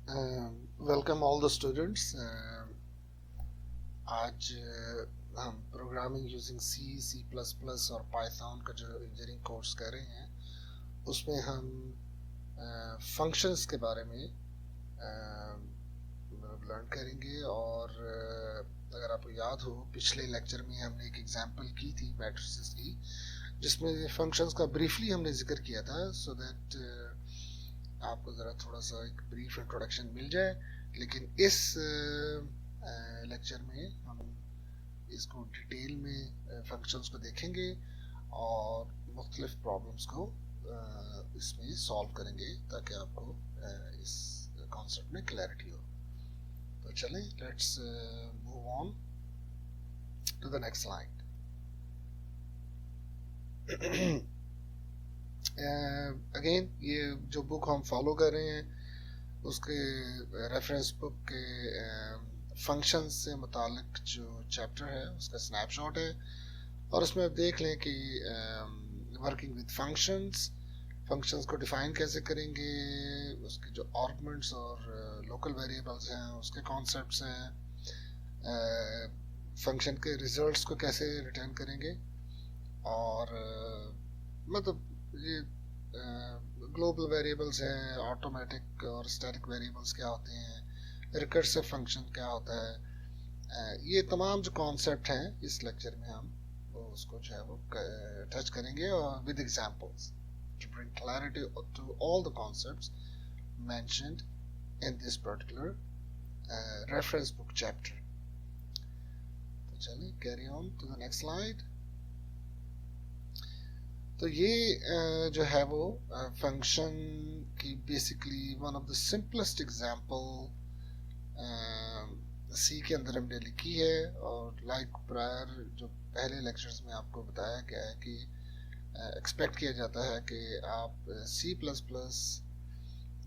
Welcome all the students. आज हम programming using C plus plus और पाइथन का जो इंजीनियरिंग कोर्स कर रहे हैं उसमें हम फंक्शंस के बारे में लर्न करेंगे। और अगर आपको याद हो, पिछले लेक्चर में हमने एक एग्जांपल की थी मैट्रिसेस की, जिसमें फंक्शंस का ब्रीफली हमने जिक्र किया था, सो दैट आपको ज़रा थोड़ा सा एक ब्रीफ इंट्रोडक्शन मिल जाए। लेकिन इस लेक्चर में हम इसको डिटेल में फंक्शंस को देखेंगे और मुख्तलिफ प्रॉब्लम्स को इसमें सॉल्व करेंगे ताकि आपको इस कॉन्सेप्ट में क्लैरिटी हो। तो चलें, let's move on to the next slide. Again ये जो बुक हम फॉलो कर रहे हैं उसके रेफरेंस बुक के फंक्शन से मुतालिक जो चैप्टर है उसका स्नैपशॉट है, और उसमें आप देख लें कि वर्किंग विद फंक्शंस, फंक्शंस को डिफाइन कैसे करेंगे, उसके जो आर्गुमेंट्स और लोकल वेरिएबल्स हैं उसके कॉन्सेप्ट्स हैं, फंक्शन के रिजल्ट्स को कैसे रिटर्न करेंगे, और मतलब ये ग्लोबल वेरिएबल्स हैं, ऑटोमेटिक और स्टैटिक वेरिएबल्स क्या होते हैं, रिकर्सिव फंक्शन क्या होता है। ये तमाम जो कॉन्सेप्ट हैं इस लेक्चर में हम उसको जो है वो टच करेंगे और with examples to bring clarity to all the concepts mentioned in this particular reference book chapter. तो चलिए carry on to the next slide. तो ये जो है वो फंक्शन की basically one of the simplest example C के अंदर हमने लिखी है, और लाइक प्रायर जो पहले लेक्चर्स में आपको बताया गया है कि एक्सपेक्ट किया जाता है कि आप सी प्लस प्लस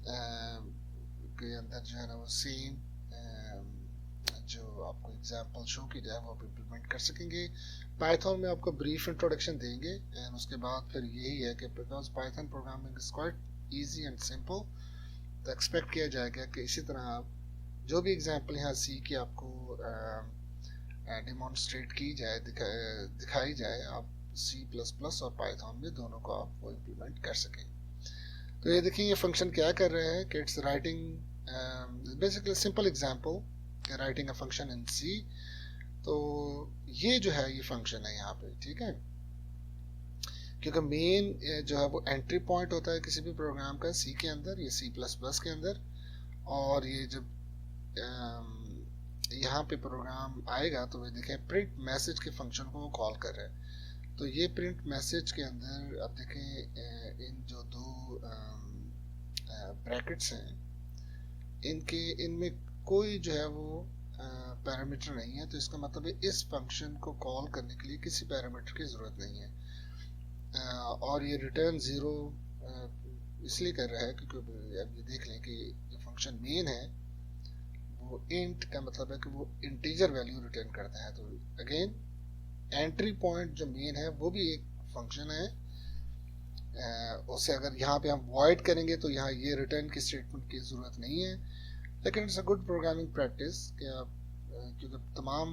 के अंदर जो है ना वो सेम जो आपको एग्जांपल शो की जाए वो आप इम्प्लीमेंट कर सकेंगे। पाइथन में आपको ब्रीफ इंट्रोडक्शन देंगे एंड उसके बाद फिर यही है कि because Python programming is quite easy and simple, तो एक्सपेक्ट किया जाएगा कि इसी तरह आप जो भी एग्जांपल यहाँ सी की आपको डिमॉन्स्ट्रेट की जाए, दिखाई जाए, आप सी प्लस प्लस और पाइथन में दोनों को आप वो इम्प्लीमेंट कर सकें। तो ये देखिए ये फंक्शन क्या कर रहे हैं कि it's writing basically simple example, writing a function in C. तो ये जो है ये फंक्शन है यहाँ पे, ठीक है, क्योंकि मेन जो है वो एंट्री पॉइंट होता है किसी भी प्रोग्राम का सी के अंदर या सी प्लस प्लस के अंदर, और ये जब यहाँ पे प्रोग्राम आएगा तो वे देखें प्रिंट मैसेज के फंक्शन को वो कॉल कर रहे हैं। तो ये प्रिंट मैसेज के अंदर आप देखें इन जो दो ब्रैकेट्स हैं इनमें कोई जो है वो पैरामीटर नहीं है, तो इसका मतलब है इस फंक्शन को कॉल करने के लिए किसी पैरामीटर की ज़रूरत नहीं है। और ये रिटर्न ज़ीरो इसलिए कर रहा है क्योंकि अब ये देख लें कि जो फंक्शन मेन है वो इंट का मतलब है कि वो इंटीजर वैल्यू रिटर्न करता है। तो अगेन एंट्री पॉइंट जो मेन है वो भी एक फंक्शन है। उसे अगर यहाँ पे हम वॉइड करेंगे तो यहाँ ये रिटर्न की स्टेटमेंट की ज़रूरत नहीं है, लेकिन it's a good programming practice कि आप क्योंकि तमाम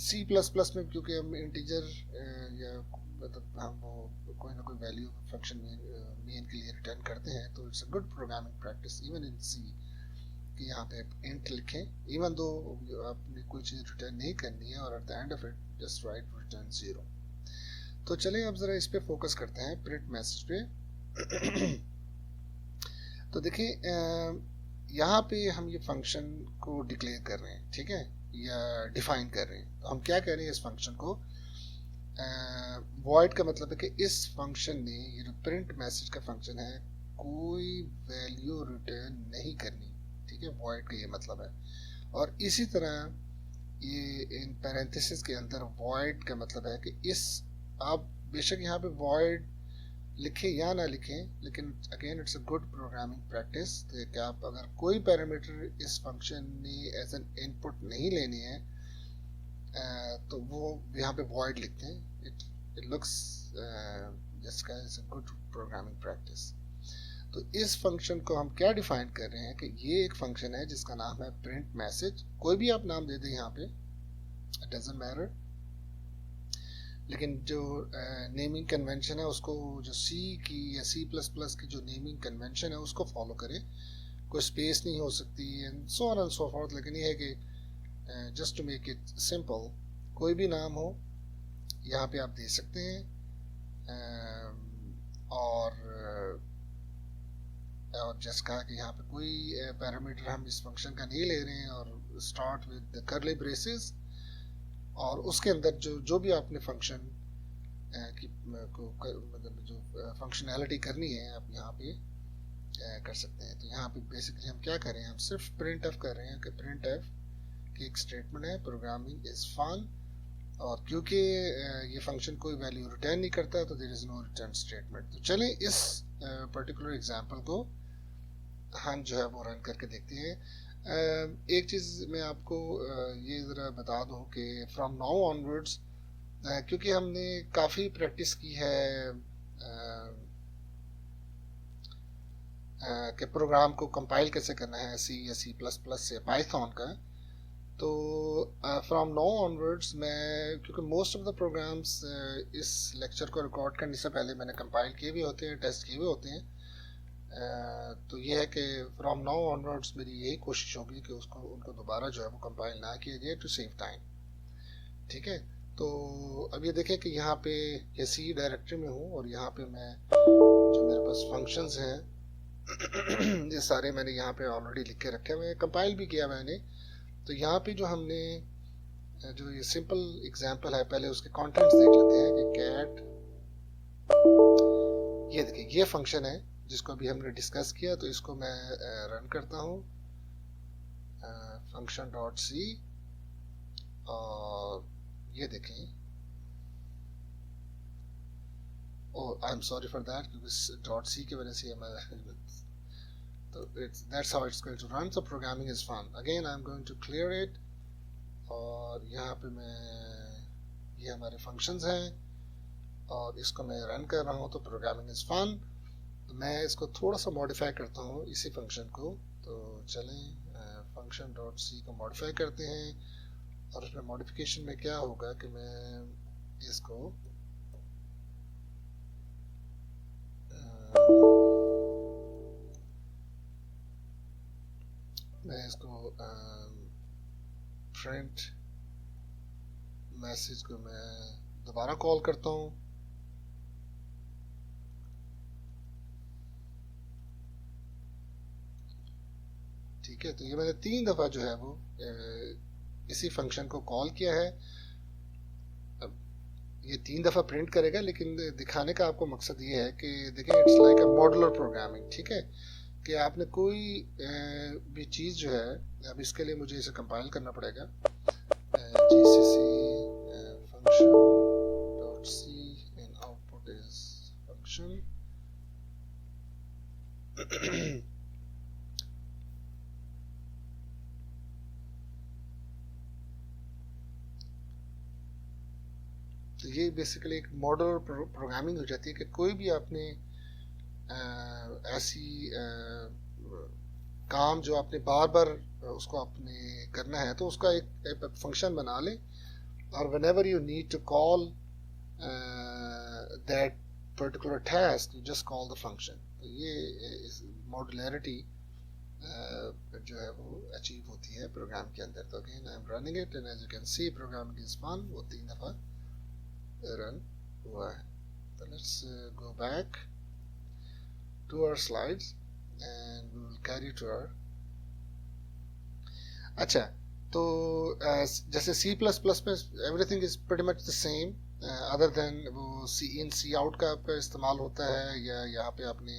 सी प्लस प्लस में क्योंकि हम इंटीजर या मतलब हम वो कोई ना कोई वैल्यू फंक्शन में मेन के लिए रिटर्न करते हैं, तो it's a good programming practice even in C कि यहाँ पे इंट लिखें इवन दो आपने कोई चीज़ रिटर्न नहीं करनी है, और at the end of it just right return zero. तो चलिए अब ज़रा इस पे फोकस करते हैं, प्रिंट मैसेज पे। तो देखिए यहाँ पे हम ये फंक्शन को डिक्लेयर कर रहे हैं, ठीक है, या डिफाइन कर रहे हैं। तो हम क्या कर रहे हैं इस फंक्शन को, वॉइड का मतलब है कि इस फंक्शन ने, ये जो प्रिंट मैसेज का फंक्शन है, कोई वैल्यू रिटर्न नहीं करनी, ठीक है, वॉइड का ये मतलब है। और इसी तरह ये इन पैरेंथेसिस के अंदर वॉइड का मतलब है कि इस, आप बेशक यहाँ पे वॉइड लिखें या ना लिखें, लेकिन again it's a good programming practice कि आप अगर कोई पैरामीटर इस फंक्शन ने एज एन इनपुट नहीं लेनी है तो वो यहाँ पे void लिखते हैं। It looks just is a good programming practice. तो इस फंक्शन को हम क्या डिफाइन कर रहे हैं कि ये एक फंक्शन है जिसका नाम है प्रिंट मैसेज। कोई भी आप नाम दे दें यहाँ पे, इट डजंट मैटर, लेकिन जो नेमिंग कन्वेंशन है उसको, जो सी की या सी प्लस प्लस की जो नेमिंग कन्वेंशन है उसको फॉलो करें। कोई स्पेस नहीं हो सकती and so on and so forth. लेकिन ये है कि just to make it simple, कोई भी नाम हो यहाँ पे आप दे सकते हैं। और जैसे कहा कि यहाँ पे कोई पैरामीटर हम इस फंक्शन का नहीं ले रहे हैं, और स्टार्ट विद कर्ली ब्रेसेस, और उसके अंदर जो भी आपने फंक्शन की मतलब जो फंक्शनैलिटी करनी है आप यहाँ पे कर सकते हैं। तो यहाँ पे बेसिकली हम क्या कर रहे हैं, हम सिर्फ प्रिंट एफ कर रहे हैं कि प्रिंट एफ की एक स्टेटमेंट है प्रोग्रामिंग इज फन, और क्योंकि ये फंक्शन कोई वैल्यू रिटर्न नहीं करता तो there is no return statement. तो चलें इस पर्टिकुलर एग्जांपल को हम जो है वो रन करके देखते हैं। एक चीज़ मैं आपको ये ज़रा बता दूं कि फ्रॉम नाउ ऑनवर्ड्स, क्योंकि हमने काफ़ी प्रैक्टिस की है कि प्रोग्राम को कंपाइल कैसे करना है सी या सी प्लस प्लस से पाइथन का, तो फ्रॉम नाउ ऑनवर्ड्स मैं, क्योंकि मोस्ट ऑफ द प्रोग्राम्स इस लेक्चर को रिकॉर्ड करने से पहले मैंने कंपाइल किए भी होते हैं, टेस्ट किए भी होते हैं, तो ये है कि फ्रॉम नाउ ऑनवर्ड्स मेरी यही कोशिश होगी कि उनको दोबारा जो है वो कंपाइल ना किया जाए टू सेव टाइम। ठीक है, तो अब ये देखें कि यहाँ पे ये सी डायरेक्टरी में हूँ, और यहाँ पे मैं जो मेरे पास फंक्शंस हैं ये सारे मैंने यहाँ पे ऑलरेडी लिख के रखे हुए हैं, कंपाइल भी किया मैंने। तो यहाँ पे जो हमने जो ये सिंपल एग्जांपल है, पहले उसके कंटेंट्स देख लेते हैं कि कैट, ये देखिए ये फंक्शन है जिसको अभी हमने डिस्कस किया। तो इसको मैं रन करता हूँ, फंक्शन डॉट सी, और ये देखें, oh I am sorry for that, क्योंकि डॉट सी की वजह से मैं तो that's how it's going to run. So programming is fun. Again I'm going to clear it, और यहाँ पे मैं, ये हमारे फंक्शंस हैं और इसको मैं रन कर रहा हूँ। तो प्रोग्रामिंग इज फन। तो मैं इसको थोड़ा सा मॉडिफाई करता हूँ इसी फंक्शन को। तो चलें फंक्शन डॉट सी को मॉडिफाई करते हैं, और उसमें मॉडिफिकेशन में क्या होगा कि मैं इसको प्रिंट मैसेज को मैं दोबारा कॉल करता हूँ। ठीक है, तो ये मैंने 3 दफा जो है वो इसी फंक्शन को कॉल किया है। अब ये 3 दफा प्रिंट करेगा, लेकिन दिखाने का आपको मकसद ये है कि देखिए it's like a modular programming. ठीक है, कि आपने कोई भी चीज़ जो है, अब इसके लिए मुझे इसे कंपाइल करना पड़ेगा, GCC function dot C and output is function. तो ये बेसिकली एक मॉड्यूलर प्रोग्रामिंग हो जाती है कि कोई भी आपने ऐसी काम जो आपने बार बार उसको आपने करना है, तो उसका एक फंक्शन बना लें, और whenever you need to call that particular task you just call the function। तो ये मॉड्यूलरिटी जो है वो अचीव होती है प्रोग्राम के अंदर। तो again I am running it and as you can see programming is fun, वो 3 दफा रन हुआ है। तो let's go back to our slides and we will carry to our, अच्छा, तो जैसे C++ में everything is pretty much the same other than वो C in C out का आपका इस्तेमाल होता है, या यहाँ पे आपने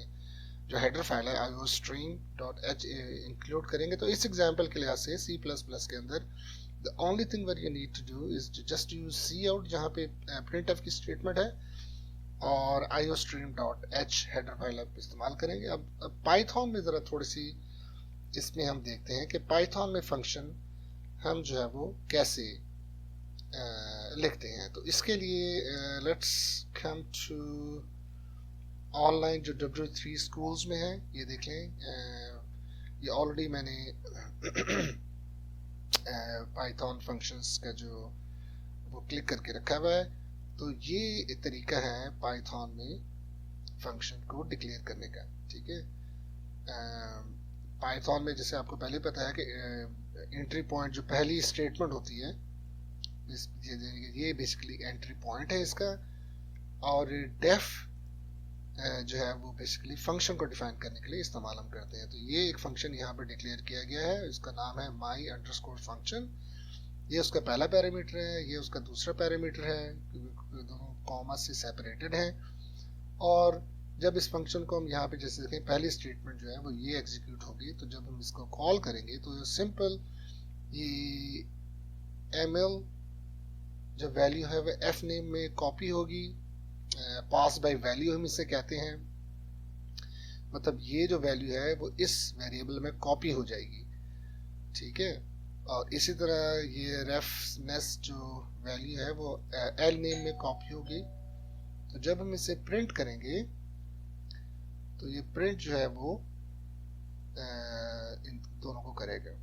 जो हेडर फाइल है iostream.h इंक्लूड करेंगे। तो इस एग्जांपल के लिहाज से C++ के अंदर the only thing that you need to do is to just use C out, जहाँ पे printf की स्टेटमेंट है, और iostream.h हेडर फाइल आप इस्तेमाल करेंगे। अब पाइथन में ज़रा थोड़ी सी इसमें हम देखते हैं कि पाइथन में फंक्शन हम जो है वो कैसे लिखते हैं। तो इसके लिए लेट्स कम टू ऑनलाइन जो W3 स्कूल्स में है, ये देख लें, ये ऑलरेडी मैंने पाइथन फंक्शंस का जो वो क्लिक करके रखा हुआ है। तो ये तरीका है पाइथन में फंक्शन को डिक्लेयर करने का, ठीक है। पाइथन में जैसे आपको पहले पता है कि एंट्री पॉइंट जो पहली स्टेटमेंट होती है, ये बेसिकली एंट्री पॉइंट है इसका, और डेफ जो है वो बेसिकली फंक्शन को डिफाइन करने के लिए इस्तेमाल हम करते हैं। तो ये एक फंक्शन यहाँ पर डिक्लेयर किया गया है, इसका नाम है my_ फंक्शन। ये उसका पहला पैरामीटर है, ये उसका दूसरा पैरामीटर है, दोनों कॉमा से सेपरेटेड हैं। और जब इस फंक्शन को हम यहाँ पे जैसे देखें, पहली स्टेटमेंट जो है वो ये एग्जीक्यूट होगी, तो जब हम इसको कॉल करेंगे तो सिंपल ये ml जो वैल्यू है वो f नेम में कॉपी होगी, पास बाय वैल्यू हम इसे कहते हैं, मतलब ये जो वैल्यू है वो इस वेरिएबल में कॉपी हो जाएगी, ठीक है। और इसी तरह ये रेफनेस जो वैल्यू है वो l नेम में कॉपी होगी। तो जब हम इसे प्रिंट करेंगे तो ये प्रिंट जो है वो इन दोनों को करेगा।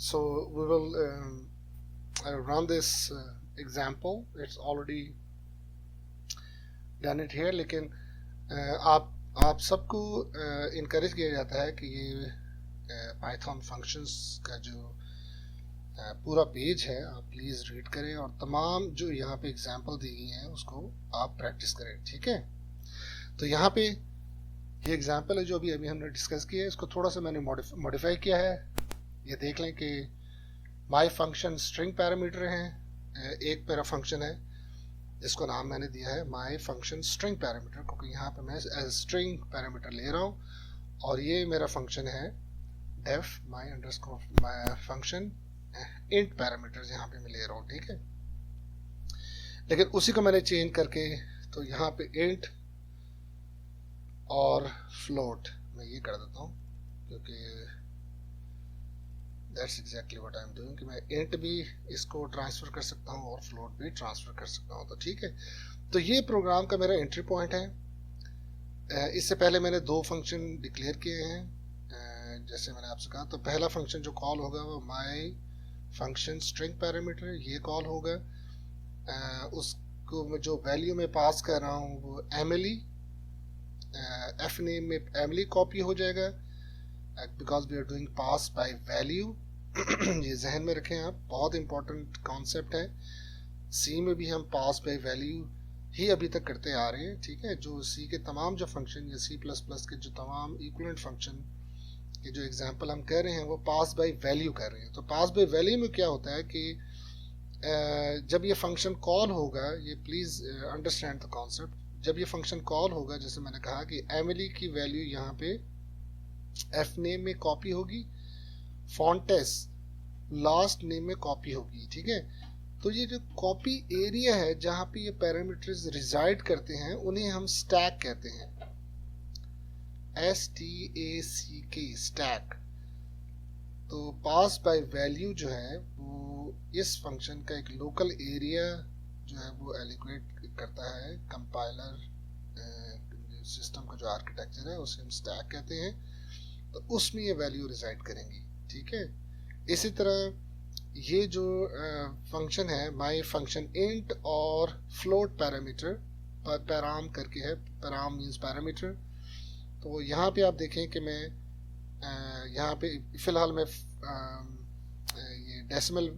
So we will run this example. It's already done it here, लेकिन आप सबको इनकरेज किया जाता है कि ये पाइथन फंक्शंस का जो पूरा पेज है आप प्लीज़ रीड करें और तमाम जो यहाँ पे एग्जाम्पल दी गई हैं उसको आप प्रैक्टिस करें, ठीक है। तो यहाँ पे ये एग्जांपल है जो अभी अभी हमने डिस्कस किया है, इसको थोड़ा सा मैंने मॉडिफाई किया है। ये देख लें कि माई फंक्शन स्ट्रिंग पैरामीटर है, एक मेरा फंक्शन है जिसको नाम मैंने दिया है माई फंक्शन स्ट्रिंग पैरामीटर, क्योंकि यहाँ पे मैं स्ट्रिंग पैरामीटर ले रहा हूँ। और ये मेरा फंक्शन है def my underscore my function int parameters यहाँ पे मैं ले रहा हूँ, ठीक है। लेकिन उसी को मैंने चेंज करके तो यहाँ पे इंट और फ्लोट मैं ये कर देता हूँ, क्योंकि that's exactly what I am doing कि मैं इंट भी इसको ट्रांसफर कर सकता हूँ और फ्लोट भी ट्रांसफर कर सकता हूँ। तो ठीक है, तो ये प्रोग्राम का मेरा एंट्री पॉइंट है। इससे पहले मैंने दो फंक्शन डिक्लेयर किए हैं, जैसे मैंने आपसे कहा। तो पहला फंक्शन जो कॉल होगा वो माई फंक्शन स्ट्रिंग पैरामीटर ये कॉल होगा। उसको जो वैल्यू में पास कर रहा हूँ वो एमिली, एफ नेम में एमिली कॉपी हो जाएगा, because we are doing pass by value. ये जहन में रखें आप, बहुत इंपॉर्टेंट कॉन्सेप्ट है। सी में भी हम पास बाय वैल्यू ही अभी तक करते आ रहे हैं, ठीक है। जो सी के तमाम जो फंक्शन या सी प्लस प्लस के जो तमाम इक्विवेलेंट फंक्शन के जो एग्जांपल हम कर रहे हैं वो पास बाय वैल्यू कर रहे हैं। तो पास बाय वैल्यू में क्या होता है कि जब ये फंक्शन कॉल होगा, ये प्लीज अंडरस्टैंड द कॉन्सेप्ट, जब ये फंक्शन कॉल होगा, जैसे मैंने कहा कि एमिली की वैल्यू यहाँ पे एफ नेम में कॉपी होगी, फॉन्टेस लास्ट नेम में कॉपी होगी, ठीक है। तो ये जो कॉपी एरिया है जहाँ पे ये पैरामीटर्स रिजाइड करते हैं उन्हें हम स्टैक कहते हैं, STACK स्टैक। तो पास बाय वैल्यू जो है वो इस फंक्शन का एक लोकल एरिया जो है वो एलोकेट करता है। कंपाइलर सिस्टम का जो आर्किटेक्चर है उसे हम स्टैक कहते हैं, तो उसमें ये वैल्यू रिजाइड करेंगी, ठीक है। इसी तरह ये जो फंक्शन है माई फंक्शन इंट और फ्लोट पैरामीटर, पैराम करके है, पैराम मींस पैरामीटर। तो यहाँ पे आप देखें कि मैं यहाँ पे फिलहाल मैं ये डेसिमल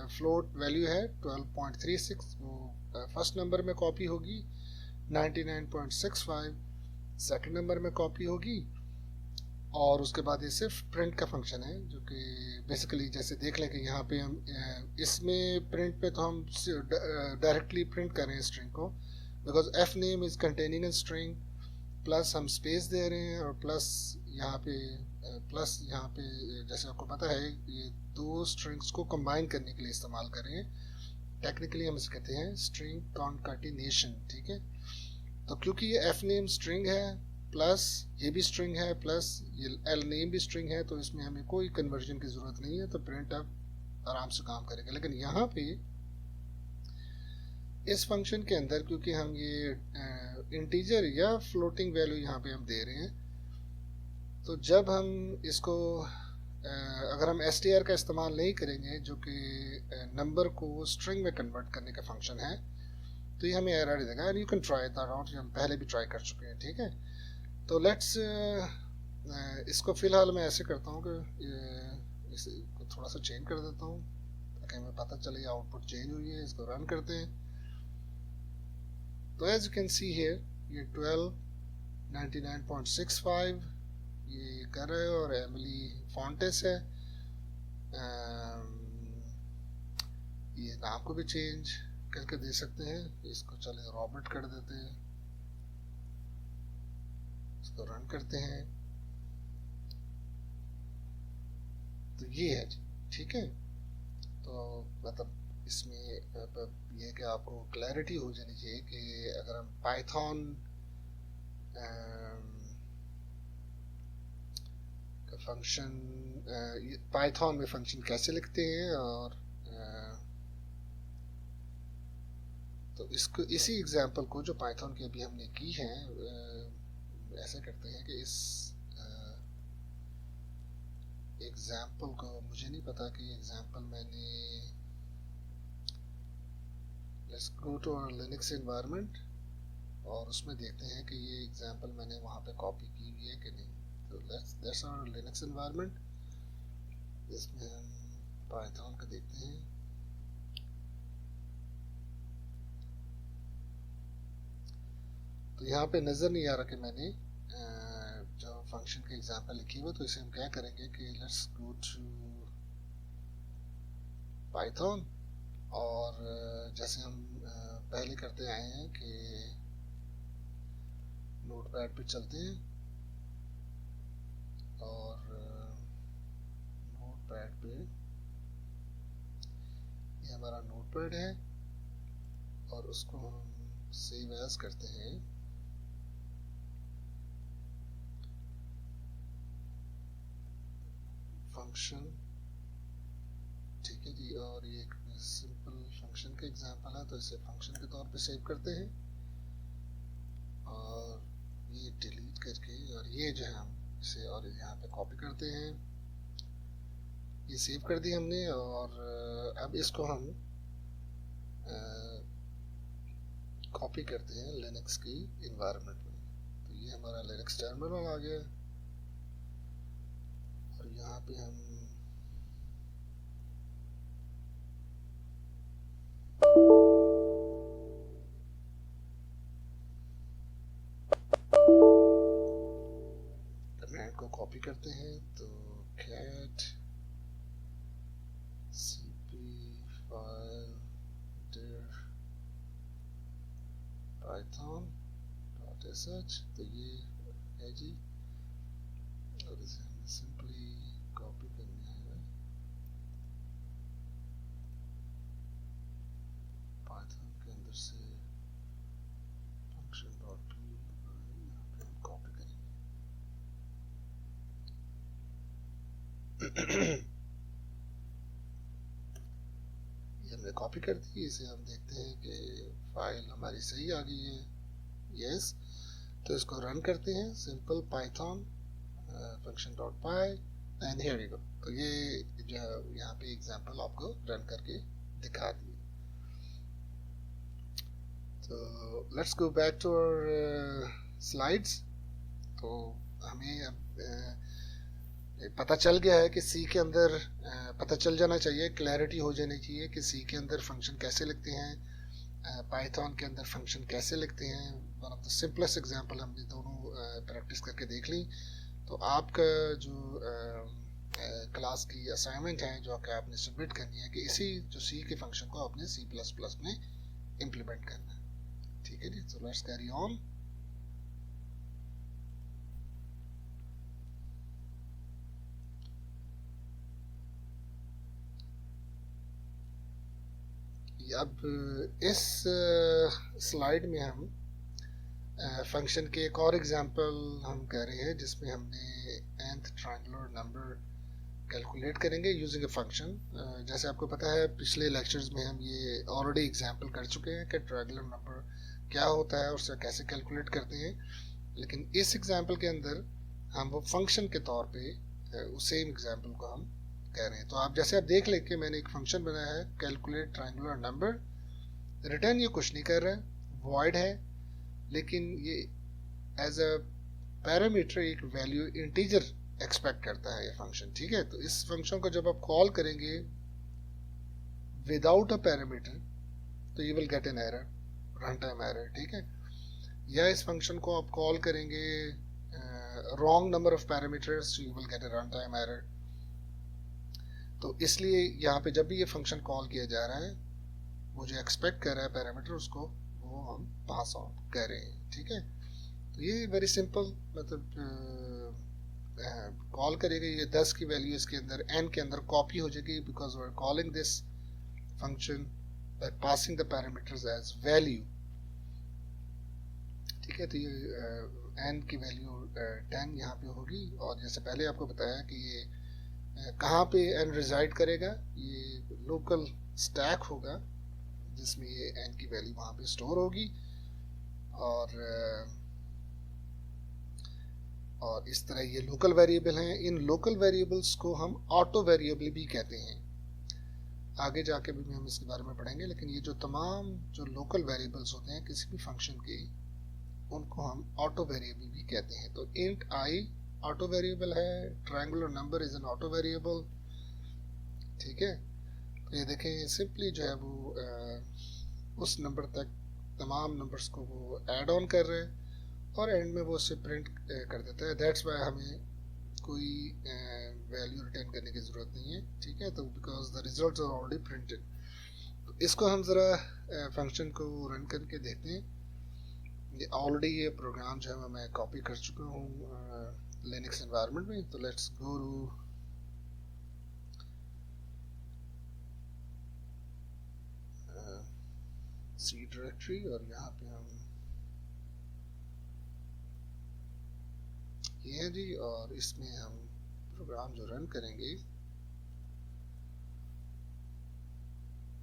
फ्लोट वैल्यू है 12.36, वो फर्स्ट नंबर में कॉपी होगी, 99.65 सेकंड नंबर में कॉपी होगी, और उसके बाद ये सिर्फ प्रिंट का फंक्शन है, जो कि बेसिकली जैसे देख लें कि यहाँ पे हम इसमें प्रिंट पे तो हम डायरेक्टली प्रिंट कर रहे हैं स्ट्रिंग को, because F name is containing a string, plus हम स्पेस दे रहे हैं, और प्लस यहाँ पे जैसे आपको पता है ये दो स्ट्रिंग्स को कंबाइन करने के लिए इस्तेमाल कर रहे हैं। टेक्निकली हम इसे कहते हैं स्ट्रिंग कॉन्काटिनेशन, ठीक है। तो क्योंकि ये एफ नेम स्ट्रिंग है, प्लस ये भी स्ट्रिंग है, प्लस ये एल नेम भी स्ट्रिंग है, तो इसमें हमें कोई कन्वर्जन की ज़रूरत नहीं है, तो प्रिंट अब आराम से काम करेगा। लेकिन यहाँ पे इस फंक्शन के अंदर क्योंकि हम ये इंटीजर या फ्लोटिंग वैल्यू यहाँ पे हम दे रहे हैं, तो जब हम इसको अगर हम str का इस्तेमाल नहीं करेंगे जो कि नंबर को स्ट्रिंग में कन्वर्ट करने का फंक्शन है, तो ये हमें एरर देगा। And you can try that out, हम पहले भी ट्राई कर चुके हैं, ठीक है। तो लेट्स इसको फिलहाल मैं ऐसे करता हूँ कि इसे थोड़ा सा चेंज कर देता हूँ ताकि हमें पता चले आउटपुट चेंज हुई है। इसको रन करते हैं, तो as you can see here ये 1299.65 ये कर रहे हो, और एमिली फॉन्टेस है। ये नाम को भी चेंज करके दे सकते हैं, इसको चले रॉबर्ट कर देते हैं, इसको रन करते हैं, तो ये है जी, ठीक है। तो मतलब इसमें ये कि आपको क्लैरिटी हो जानी चाहिए कि अगर हम पाइथन का फंक्शन पाइथन में फंक्शन कैसे लिखते हैं, और तो इसको इसी एग्जांपल को जो पाइथन की अभी हमने की है ऐसे करते हैं कि इस एग्जांपल को, मुझे नहीं पता कि एग्जांपल मैंने, let's go to our Linux environment और उसमें देखते हैं कि ये एग्जांपल मैंने वहाँ पे कॉपी की हुई है कि नहीं। तो दैट्स आवर लिनक्स एनवायरनमेंट, इसमें हम पाइथन का देखते हैं। तो यहाँ पे नज़र नहीं आ रहा कि मैंने फंक्शन का एग्जांपल लिखी हुआ, तो इसे हम क्या करेंगे कि लेट्स गो टू पाइथन, और जैसे हम पहले करते आए हैं कि नोटपैड पे चलते हैं, और नोटपैड पे ये हमारा नोटपैड है, और उसको हम सेव एज करते हैं फंक्शन, ठीक है जी। और ये एक सिंपल फंक्शन का एग्जांपल है, तो इसे फंक्शन के तौर पे सेव करते हैं, और ये डिलीट करके, और ये जो है हम इसे और यहाँ पे कॉपी करते हैं। ये सेव कर दी हमने, और अब इसको हम कॉपी करते हैं लिनक्स की इन्वायरमेंट में। तो ये हमारा लिनक्स टर्मिनल आ गया, और यहाँ पे हम कमांड को कॉपी करते हैं, तो cat cp file dir python.sh, तो ये है जी, और इसे हमें सिंपली कॉपी करना है पाइथन के अंदर से फंक्शन डॉट पी, यहाँ पे हम कॉपी करेंगे। ये हमने कॉपी कर दी, इसे हम देखते हैं कि फाइल हमारी सही आ गई है, यस। तो इसको रन करते हैं, simple Python function dot pi, and here you go. तो ये जो यहाँ पे एग्जांपल आपको रन करके दिखा दिए। तो let's go back to our slides. तो हमें अब पता चल गया है कि सी के अंदर पता चल जाना चाहिए, क्लैरिटी हो जानी चाहिए कि सी के अंदर फंक्शन कैसे लिखते हैं, पाइथन के अंदर फंक्शन कैसे लिखते हैं। One of the simplest example हमने दोनों प्रैक्टिस करके देख ली। तो आपका जो क्लास की असाइनमेंट है जो कि आपने सबमिट करनी है, कि इसी जो सी के फंक्शन को आपने C++ में इम्प्लीमेंट करना है, ठीक है जी। तो लेट्स कैरी ऑन। अब इस स्लाइड में हम फंक्शन के एक और एग्जांपल हम कर रहे हैं, जिसमें हमने nth ट्रायंगुलर नंबर कैलकुलेट करेंगे यूजिंग अ फंक्शन। जैसे आपको पता है पिछले लेक्चर्स में हम ये ऑलरेडी एग्जांपल कर चुके हैं कि ट्रायंगुलर नंबर क्या होता है और उसे कैसे कैलकुलेट करते हैं, लेकिन इस एग्जांपल के अंदर हम वो फंक्शन के तौर पे उस सेम एग्जांपल को हम कह रहे हैं। तो आप जैसे आप देख लें कि मैंने एक फंक्शन बनाया है, कैलकुलेट ट्रायंगुलर नंबर। रिटर्न ये कुछ नहीं कर रहा है, वॉइड है, लेकिन ये एज अ पैरामीटर एक वैल्यू इंटीजर एक्सपेक्ट करता है ये फंक्शन, ठीक है। तो इस फंक्शन को जब आप कॉल करेंगे विदाउट अ पैरामीटर, तो you will get an error, run time error, ठीक है। या इस फंक्शन को आप कॉल करेंगे wrong number of parameters, you will get a run time error. तो इसलिए यहाँ पे जब भी ये फंक्शन कॉल किया जा रहा है, वो जो एक्सपेक्ट कर रहा है पैरामीटर, उसको वो हम पास ऑन कर रहे हैं, ठीक है। तो ये वेरी सिंपल, मतलब कॉल करेगा, ये 10 की वैल्यू इसके अंदर n के अंदर कॉपी हो जाएगी, because we are calling this function by passing the parameters as value, ठीक है। तो ये n की वैल्यू 10 यहाँ पे होगी, और जैसे पहले आपको बताया कि ये कहाँ पे n रिजाइड करेगा, ये लोकल स्टैक होगा जिसमें ये n की वैल्यू वहाँ पे स्टोर होगी, और इस तरह ये लोकल वेरिएबल हैं। इन लोकल वेरिएबल्स को हम ऑटो वेरिएबल भी कहते हैं, आगे जाके भी हम इसके बारे में पढ़ेंगे। लेकिन ये जो तमाम जो लोकल वेरिएबल्स होते हैं किसी भी फंक्शन के, उनको हम ऑटो वेरिएबल भी कहते हैं। तो इंट आई ऑटो वेरिएबल है, triangular number is an auto variable, ठीक है। तो ये देखें सिंपली जो है वो उस नंबर तक तमाम नंबर्स को वो ऐड ऑन कर रहे हैं, और एंड में वो उससे प्रिंट कर देता है। दैट्स वाई हमें कोई वैल्यू रिटर्न करने की ज़रूरत नहीं है, ठीक है, तो because the results are already printed. तो इसको हम ज़रा फंक्शन को रन करके देखते हैं। ये ऑलरेडी ये प्रोग्राम जो है मैं कॉपी कर चुका हूँ लिनक्स एनवायरनमेंट में। तो let's go to C directory और यहाँ पे हम ये है जी, और इसमें हम प्रोग्राम जो रन करेंगे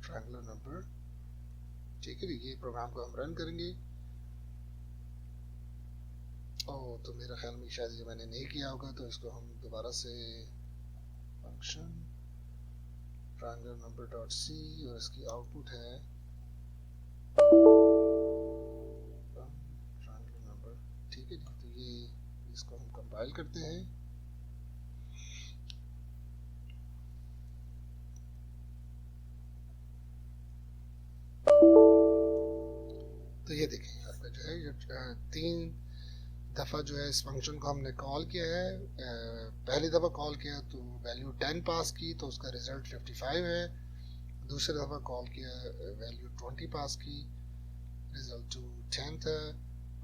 ट्रायंगुलर नंबर, ठीक है जी, ये प्रोग्राम को हम रन करेंगे। ओह, तो मेरा ख्याल में शायद ये मैंने नहीं किया होगा, तो इसको हम दोबारा से फंक्शन ट्रायंगुलर नंबर डॉट सी और इसकी आउटपुट है ट्रायंगुलर नंबर, ठीक है जी। तो ये इसको हम कंपाइल करते हैं। तो ये देखें आपका जो है 3 दफ़ा जो है इस फंक्शन को हमने कॉल किया है। पहली दफ़ा कॉल किया तो वैल्यू 10 पास की, तो उसका रिजल्ट 55 है। दूसरी दफ़ा कॉल किया वैल्यू 20 पास की, रिजल्ट 10 था।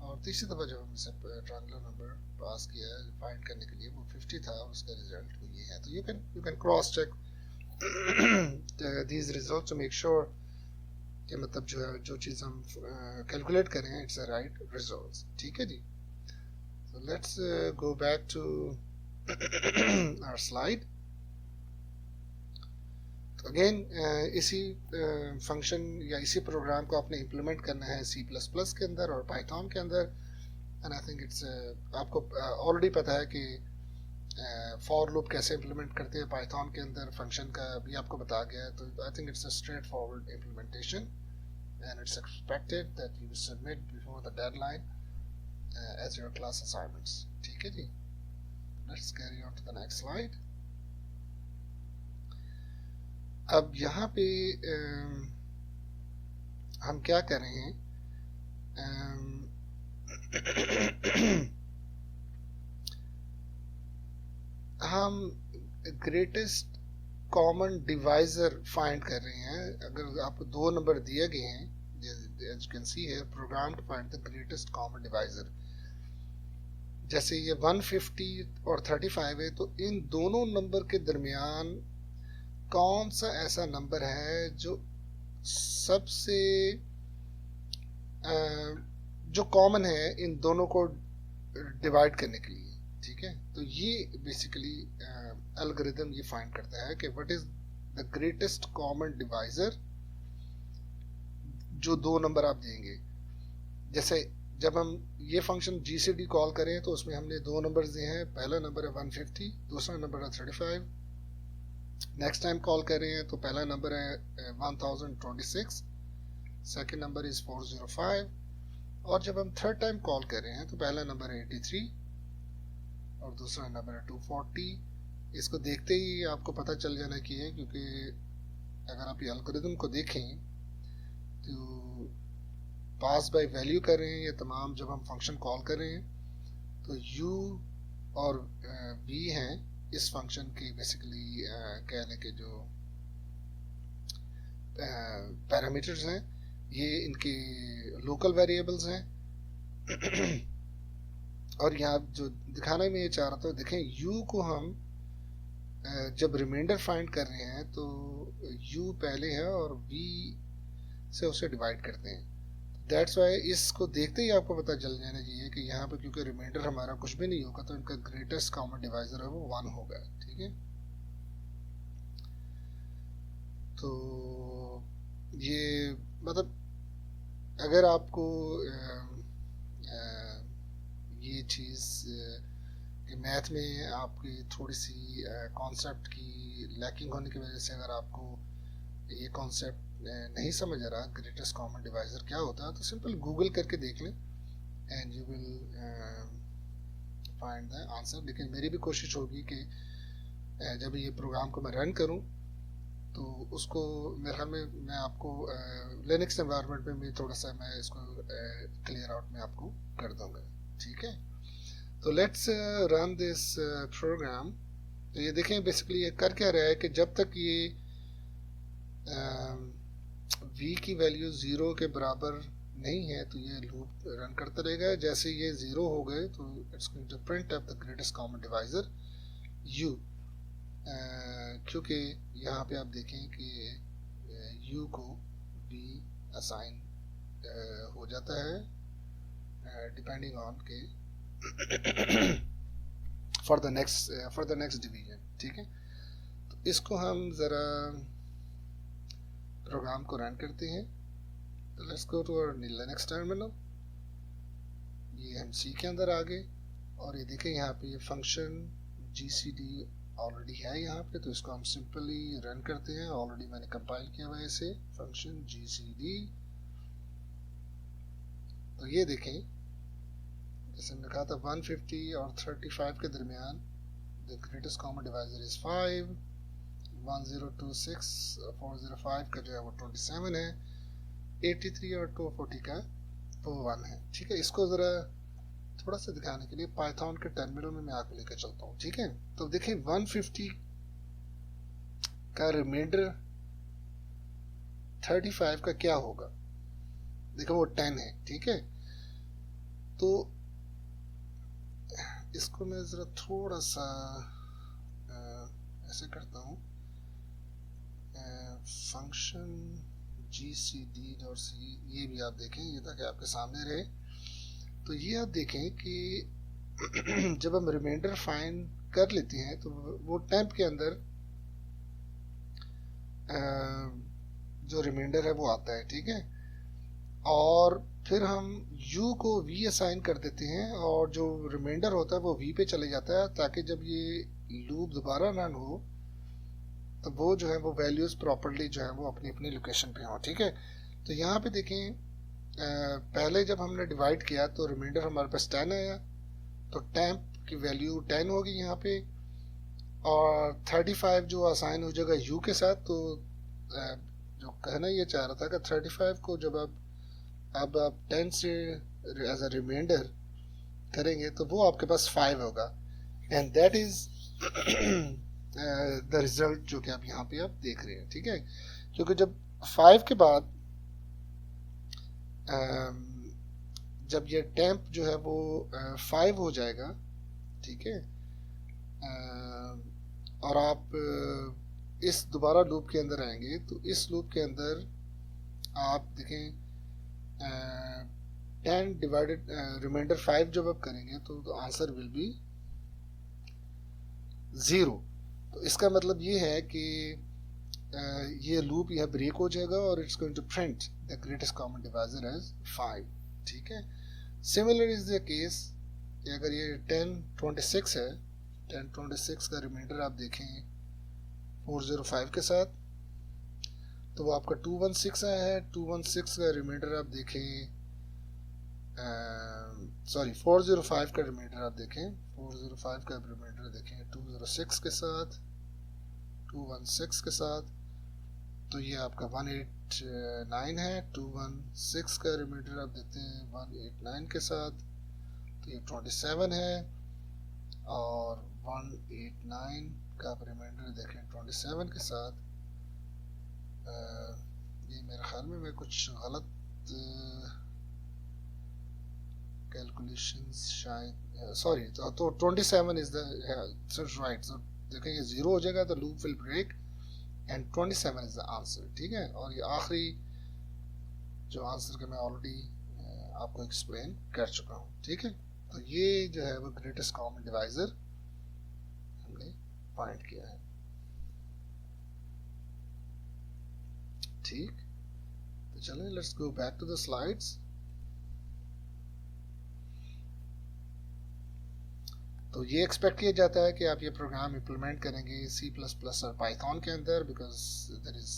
और तीसरी दफ़ा जब हमने सब ट्रायंगुलर नंबर पास किया फाइंड करने के लिए, वो 50 था और उसका रिजल्ट वो ये है। तो you can cross check these result to make sure कि मतलब जो है जो चीज़ हम कैलकुलेट करें इट्स अ राइट रिजल्ट्स, ठीक है जी। So let's go back to our slide. तो अगेन इसी फंक्शन या इसी प्रोग्राम को आपने इम्प्लीमेंट करना है C++ के अंदर और पाइथन के अंदर। एंड आई थिंक इट्स आपको ऑलरेडी पता है कि फॉर लूप कैसे इम्प्लीमेंट करते हैं पाइथन के अंदर, फंक्शन का भी आपको बता गया है। तो I think it's a straight forward implementation and it's expected that you submit before the deadline as your class assignments, ठीक है जी। Let's carry on to the next slide. अब यहाँ पे हम क्या कर रहे हैं, हम ग्रेटेस्ट कॉमन डिवाइजर फाइंड कर रहे हैं। अगर आपको 2 नंबर दिए गए हैं, as you can see here, program to find the greatest common divisor, जैसे ये 150 और 35 है, तो इन दोनों नंबर के दरमियान कौन सा ऐसा नंबर है जो सबसे जो कॉमन है इन दोनों को डिवाइड करने के लिए, ठीक है। तो ये बेसिकली एल्गोरिथम ये फाइंड करता है कि what is the greatest common divisor जो 2 नंबर आप देंगे। जैसे जब हम ये फंक्शन GCD कॉल करें तो उसमें हमने 2 नंबर दिए हैं, पहला नंबर है 150, दूसरा नंबर है 35। नेक्स्ट टाइम कॉल कर रहे हैं तो पहला नंबर है 1026, सेकंड नंबर इज 405, और जब हम थर्ड टाइम कॉल कर रहे हैं तो पहला नंबर है 83 और दूसरा नंबर है 240। इसको देखते ही आपको पता चल जाना चाहिए, क्योंकि अगर आप ये एल्गोरिथम को देखें तो पास बाय वैल्यू कर रहे हैं ये तमाम, जब हम फंक्शन कॉल कर रहे हैं तो u और v हैं इस फंक्शन की बेसिकली कहने के जो पैरामीटर्स हैं, ये इनके लोकल वेरिएबल्स हैं। और यहाँ जो दिखाना मैं ये चाह रहा था, देखें u को हम जब रिमाइंडर फाइंड कर रहे हैं तो u पहले है और v से उसे डिवाइड करते हैं। दैट्स वाई इसको देखते ही आपको पता चल जाना चाहिए कि यहाँ पे क्योंकि रिमाइंडर हमारा कुछ भी नहीं होगा तो इनका ग्रेटेस्ट कॉमन डिवाइजर है वो 1 होगा, ठीक है। तो ये मतलब अगर आपको ये चीज़ कि मैथ में आपकी थोड़ी सी कॉन्सेप्ट की लैकिंग होने की वजह से अगर आपको ये कॉन्सेप्ट नहीं समझ आ रहा ग्रेटेस्ट कॉमन डिवाइजर क्या होता है, तो सिंपल गूगल करके देख लें and you will find the answer. लेकिन मेरी भी कोशिश होगी कि जब ये प्रोग्राम को मैं रन करूं तो उसको मेरे ख्याल में मैं आपको लिनक्स एनवायरनमेंट में भी थोड़ा सा मैं इसको क्लियर आउट में आपको कर दूंगा, ठीक है। तो लेट्स रन दिस प्रोग्राम। तो ये देखें बेसिकली ये कर क्या रहा है कि जब तक ये v की वैल्यू 0 के बराबर नहीं है तो ये लूप रन करता रहेगा। जैसे ये 0 हो गए तो it's going to print up the greatest common divisor u, क्योंकि यहाँ पे आप देखें कि u को v असाइन हो जाता है डिपेंडिंग ऑन के फॉर द नेक्स्ट डिवीजन, ठीक है। तो इसको हम ज़रा प्रोग्राम को रन करते हैं। तो let's go to our Linux terminal. ये हम सी के अंदर आ गए और ये देखें यहाँ पे ये फंक्शन gcd ऑलरेडी है यहाँ पे, तो इसको हम सिंपली रन करते हैं। ऑलरेडी मैंने कंपाइल किया हुआ है इसे, फंक्शन gcd। तो ये देखें जैसे मैंने कहा था 150 और 35 के दरमियान the greatest common divisor is 5, 1026 405 का जो है वो 27 है, 83 और 240 का वो 1 है, ठीक है। इसको ज़रा थोड़ा सा दिखाने के लिए पाइथन के टर्मिनल में मैं आपको लेकर चलता हूँ, ठीक है। तो देखें 150 का रिमाइंडर 35 का क्या होगा, देखो वो 10 है, ठीक है। तो इसको मैं ज़रा थोड़ा सा ऐसे करता हूँ, फंक्शन gcd.c, ये भी आप देखें, ये ताकि आपके सामने रहे। तो ये आप देखें कि जब हम रिमाइंडर फाइंड कर लेते हैं तो वो टेम्प के अंदर जो रिमाइंडर है वो आता है, ठीक है। और फिर हम u को v असाइन कर देते हैं और जो रिमाइंडर होता है वो v पे चले जाता है, ताकि जब ये लूप दोबारा रन हो तो वो जो है वो वैल्यूज प्रॉपर्ली जो है वो अपनी अपनी लोकेशन पे हो, ठीक है। तो यहाँ पे देखें पहले जब हमने डिवाइड किया तो रिमाइंडर हमारे पास 10 आया, तो टेम्प की वैल्यू 10 होगी यहाँ पे, और 35 जो असाइन हो जाएगा u के साथ। तो जो कहना ये चाह रहा था कि 35 को जब अब आप 10 से एज अ रिमाइंडर करेंगे तो वो आपके पास 5 होगा, and that is the result जो कि आप यहाँ पे आप देख रहे हैं, ठीक है। क्योंकि जब 5 के बाद जब ये टेम्प जो है वो 5 हो जाएगा, ठीक है, और आप इस दोबारा लूप के अंदर आएंगे तो इस लूप के अंदर आप देखें 10 डिवाइडेड रिमाइंडर 5 जब आप करेंगे तो आंसर विल बी 0। तो इसका मतलब ये है कि ये लूप यह ब्रेक हो जाएगा और it's going to print the greatest common divisor as 5, ठीक है। सिमिलर इज द केस अगर ये 1026 है, 1026 का रिमाइंडर आप देखें 405 के साथ तो वो आपका 216 आया है। 216 का रिमाइंडर आप देखें, सॉरी 405 का रिमाइंडर आप देखें, 405 का रिमाइंडर देखें 206 के साथ, 216 के साथ, तो ये आपका 189 है। 216 का रिमाइंडर आप देते हैं 189 के साथ तो ये 27 है, और 189 का आप रिमाइंडर देखें 27 के साथ, ये मेरे ख्याल में मैं कुछ गलत कैलकुलेशंस शायद, सॉरी, तो 27 इज द राइट। तो देखें ये 0 हो जाएगा तो loop will break and 27 is the answer, ठीक है। और ये आखिरी जो आंसर का मैं ऑलरेडी आपको एक्सप्लेन कर चुका हूँ, ठीक है। तो ये जो है वो ग्रेटेस्ट कॉमन डिवाइजर हमने फाइंड किया है, ठीक। तो चलें let's go back to the slides. तो ये एक्सपेक्ट किया जाता है कि आप ये प्रोग्राम इम्प्लीमेंट करेंगे C++ और पाइथन के अंदर, because there is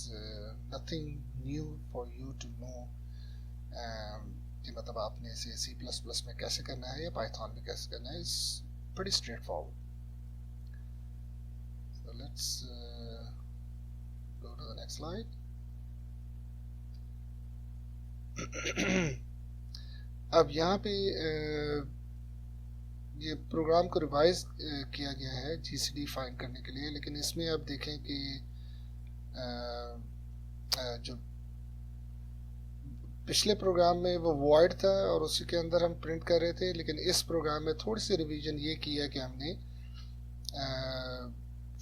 nothing new for you to know कि मतलब आपने इसे C++ में कैसे करना है या पाइथन में कैसे करना है। It's pretty straightforward. So let's go to the next slide. अब यहाँ पे ये प्रोग्राम को रिवाइज किया गया है जीसीडी फाइंड करने के लिए, लेकिन इसमें आप देखें कि जो पिछले प्रोग्राम में वो वॉइड था और उसी के अंदर हम प्रिंट कर रहे थे, लेकिन इस प्रोग्राम में थोड़ी सी रिवीजन ये की है कि हमने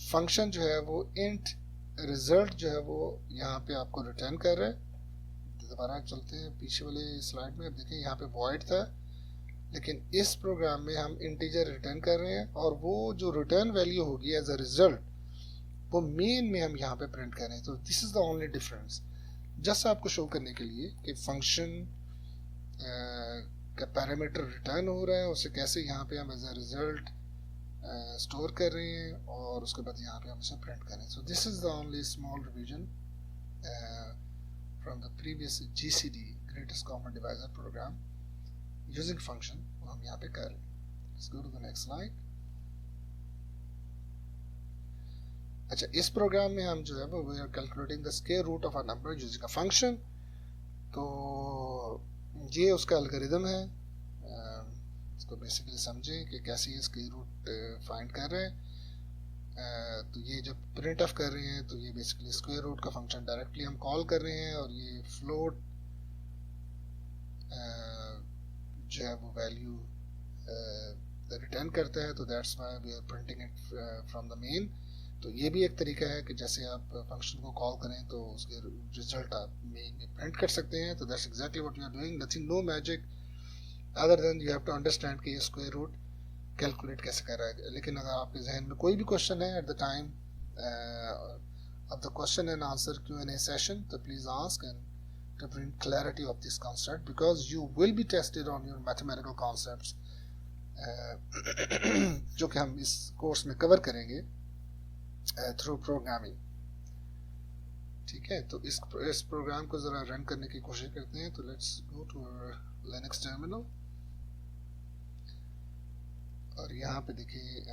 फंक्शन जो है वो इंट रिजल्ट जो है वो यहाँ पे आपको रिटर्न कर रहा है। दोबारा चलते हैं पीछे वाले स्लाइड में, देखें यहाँ पे वॉइड था, लेकिन इस प्रोग्राम में हम इंटीजर रिटर्न कर रहे हैं और वो जो रिटर्न वैल्यू होगी एज अ रिजल्ट वो मेन में हम यहाँ पे प्रिंट कर रहे हैं। तो this is the only difference, just आपको शो करने के लिए कि फंक्शन का पैरामीटर रिटर्न हो रहा है, उसे कैसे यहाँ पे हम एज अ रिजल्ट स्टोर कर रहे हैं और उसके बाद यहाँ पे हम इसे प्रिंट कर रहे हैं। So this is the only small revision from the previous GCD greatest common divisor program using function, हम यहाँ पे कर रहे हैं। Let's go to the next slide. अच्छा, इस प्रोग्राम में हम जो है वो we are calculating the square root of a number using a function. तो ये उसका एल्गोरिदम है, इसको बेसिकली समझें कि कैसे ये स्क्वायर रूट फाइंड कर रहे हैं। तो ये जब प्रिंट ऑफ कर रहे हैं तो ये बेसिकली स्क्वायर रूट का फंक्शन डायरेक्टली हम कॉल कर रहे हैं और ये फ्लोट जो है वो वैल्यू रिटर्न करता है, तो that's why we are printing it from the main. तो ये भी एक तरीका है कि जैसे आप फंक्शन को कॉल करें तो उसके रिजल्ट आप मेन में प्रिंट कर सकते हैं। तो that's exactly what you are doing, nothing, no magic other than you have to understand कि ये स्क्वायर रूट कैलकुलेट कैसे कर रहा है। लेकिन अगर आपके जहन में कोई भी क्वेश्चन है at the time of the question and answer Q&A session, तो please ask and to bring clarity of this concept, because you will be tested on your mathematical concepts जो कि हम इस कोर्स में कवर करेंगे through programming. ठीक है, तो इस प्रोग्राम को जरा रन करने की कोशिश करते हैं। तो let's go to Linux terminal और यहाँ पे देखिए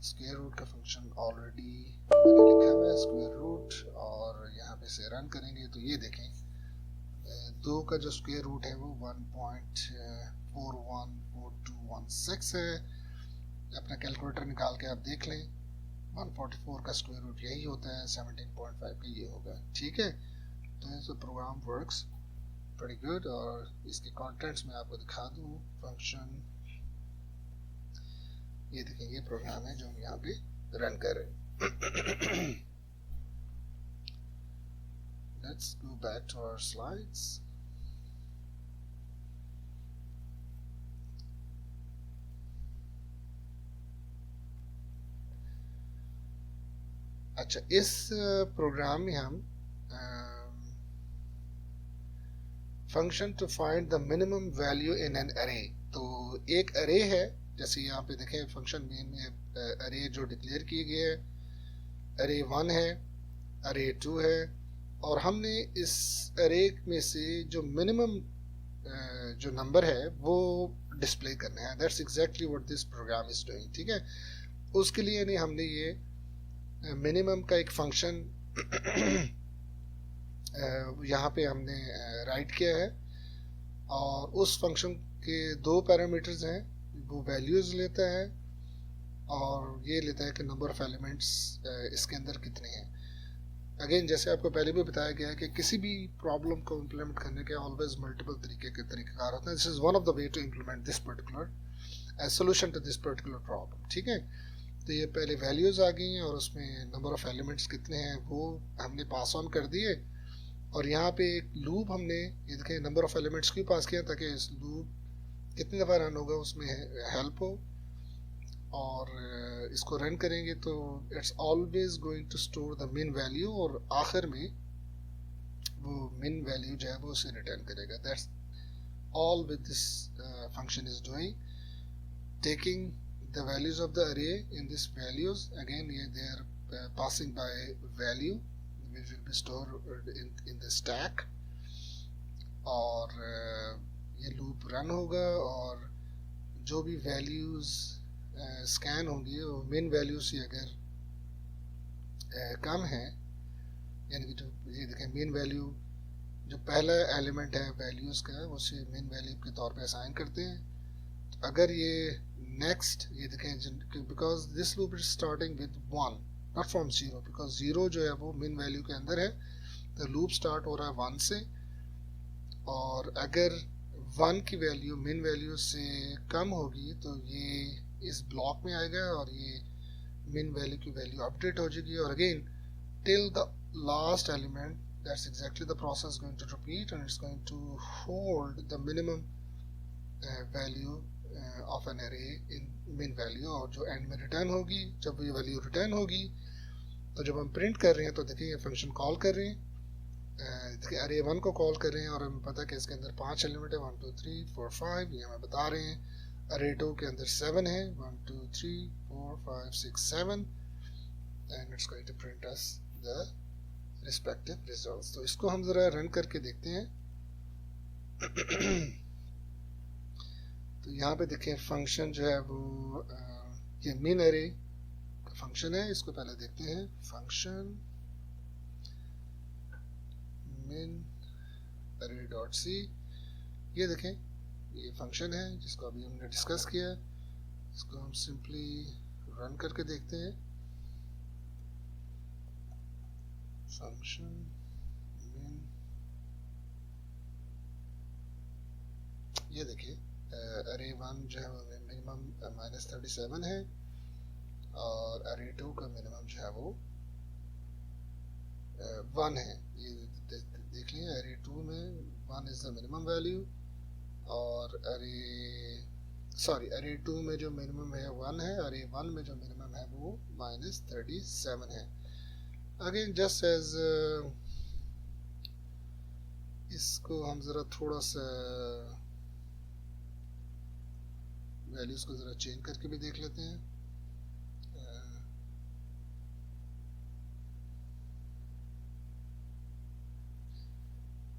स्क्वायर रूट का फंक्शन ऑलरेडी मैंने लिखा हुआ है स्क्वायर रूट, और यहाँ पे से रन करेंगे तो ये देखें 2 का जो स्क्वायर रूट है वो 1.414216 है। अपना कैलकुलेटर निकाल के आप देख लें, 144 का स्क्वायर रूट यही होता है, 17.5 का ये होगा। ठीक है, तो प्रोग्राम वर्क्स pretty good। और इसके कंटेंट्स में आपको दिखा दूं फंक्शन, ये देखें ये प्रोग्राम है जो हम यहाँ पे रन कर रहे हैं। Let's go back to our slides. अच्छा, इस प्रोग्राम में हम function to find the minimum value in an array, तो एक अरे है, जैसे यहाँ पे देखें फंक्शन मेन में अरे जो डिक्लेयर किए गए हैं, अरे 1 है, अरे 2 है, और हमने इस अरे में से जो मिनिमम जो नंबर है वो डिस्प्ले करना है। That's exactly what this program is doing. ठीक है, उसके लिए नहीं हमने ये मिनिमम का एक फंक्शन यहाँ पे हमने राइट किया है, और उस फंक्शन के 2 पैरामीटर्स हैं, वो वैल्यूज लेता है और ये लेता है कि नंबर ऑफ एलिमेंट्स इसके अंदर कितने हैं। अगेन जैसे आपको पहले भी बताया गया है कि किसी भी प्रॉब्लम को इम्प्लीमेंट करने के ऑलवेज मल्टीपल तरीक़ेकार होते हैं। This is one of the way to implement this particular solution to this particular problem. ठीक है, तो ये पहले वैल्यूज आ गई हैं और उसमें नंबर ऑफ एलिमेंट्स कितने हैं वो हमने पास ऑन कर दिए, और यहाँ पे एक लूप हमने ये देखें नंबर ऑफ एलिमेंट्स क्यों पास किया, ताकि इस लूप कितनी दफ़ा रन होगा उसमें हेल्प हो, और इसको रन करेंगे तो it's always going to store the min value, और आखिर में वो मिन वैल्यू जो है वो उसे रिटर्न करेगा। That's all with this function is doing, taking the values of the array in this values, again they are passing by value which will be stored in the stack, और ये loop run होगा और जो भी values scan होंगी वो main value से अगर कम है, यानी कि जो ये देखें मेन वैल्यू जो पहला एलिमेंट है वैल्यूज़ का उसे मिन वैल्यू के तौर पे असाइन करते हैं। तो अगर ये नेक्स्ट ये देखें, because this loop is starting with 1 not from 0, because 0 जो है वो मिन वैल्यू के अंदर है, तो लूप स्टार्ट हो रहा है 1 से। और अगर 1 की वैल्यू मिन वैल्यू से कम होगी तो ये इस ब्लॉक में आएगा और ये मिन वैल्यू की वैल्यू अपडेट हो जाएगी। और again till the last element, that's exactly the process going to repeat, and it's going to hold the minimum value of an array in min value। और जो एंड में रिटर्न होगी, जब ये वैल्यू रिटर्न होगी तो जब हम प्रिंट कर रहे हैं तो देखिए ये फंक्शन कॉल कर रहे हैं, देखिए अरे 1 को कॉल कर रहे हैं और हमें पता है कि इसके अंदर 5 एलिमेंट है, 1 2 3 4 5, ये हमें बता रहे हैं। अरे 2 के अंदर 7 है, 1 2 3 4 5 6 7, and it's going to print us the respective results। तो इसको हम जरा रन करके देखते हैं। तो यहाँ पे देखें फंक्शन जो है वो ये मिन एरे का फंक्शन है। इसको पहले देखते हैं, फंक्शन मिन एरे डॉट सी, ये देखें ये फंक्शन है जिसको अभी हमने डिस्कस किया। इसको हम सिंपली रन करके देखते हैं। फंक्शन मिन, ये देखिए अरे 1 जो है मिनिमम -37 है और अरे 2 का मिनिमम जो है वो 1 है। ये देख लिए अरे 2 में 1 इज द मिनिमम वैल्यू और अरे 2 में जो मिनिमम है 1 है, अरे 1 में जो मिनिमम है वो -37 है। अगेन जस्ट एज इसको हम ज़रा थोड़ा सा वैल्यूज़ को ज़रा चेंज करके भी देख लेते हैं।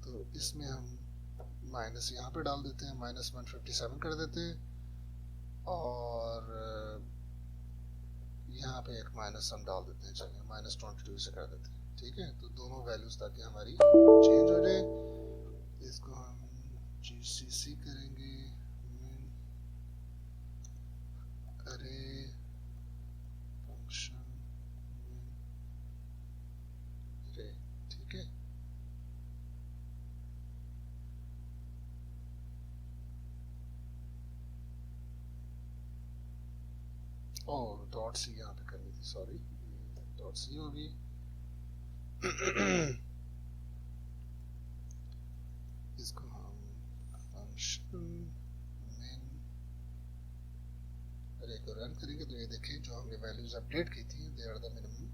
तो इसमें हम माइनस यहाँ पे डाल देते हैं, -157 कर देते हैं और यहाँ पे एक माइनस हम डाल देते हैं, चलिए -22 से कर देते हैं। ठीक है, तो दोनों वैल्यूज ताकि हमारी चेंज हो जाए। इसको हम जीसीसी करेंगे मिन अरे फंक्शन मिन अरे, ठीक है। और डॉट सी यहाँ पे करनी थी, सॉरी, डॉट सी होगी। इसको हम फंक्शन मेन अरे को रन करेंगे तो ये देखें जो हमने वैल्यूज अपडेट की थी they are the minimum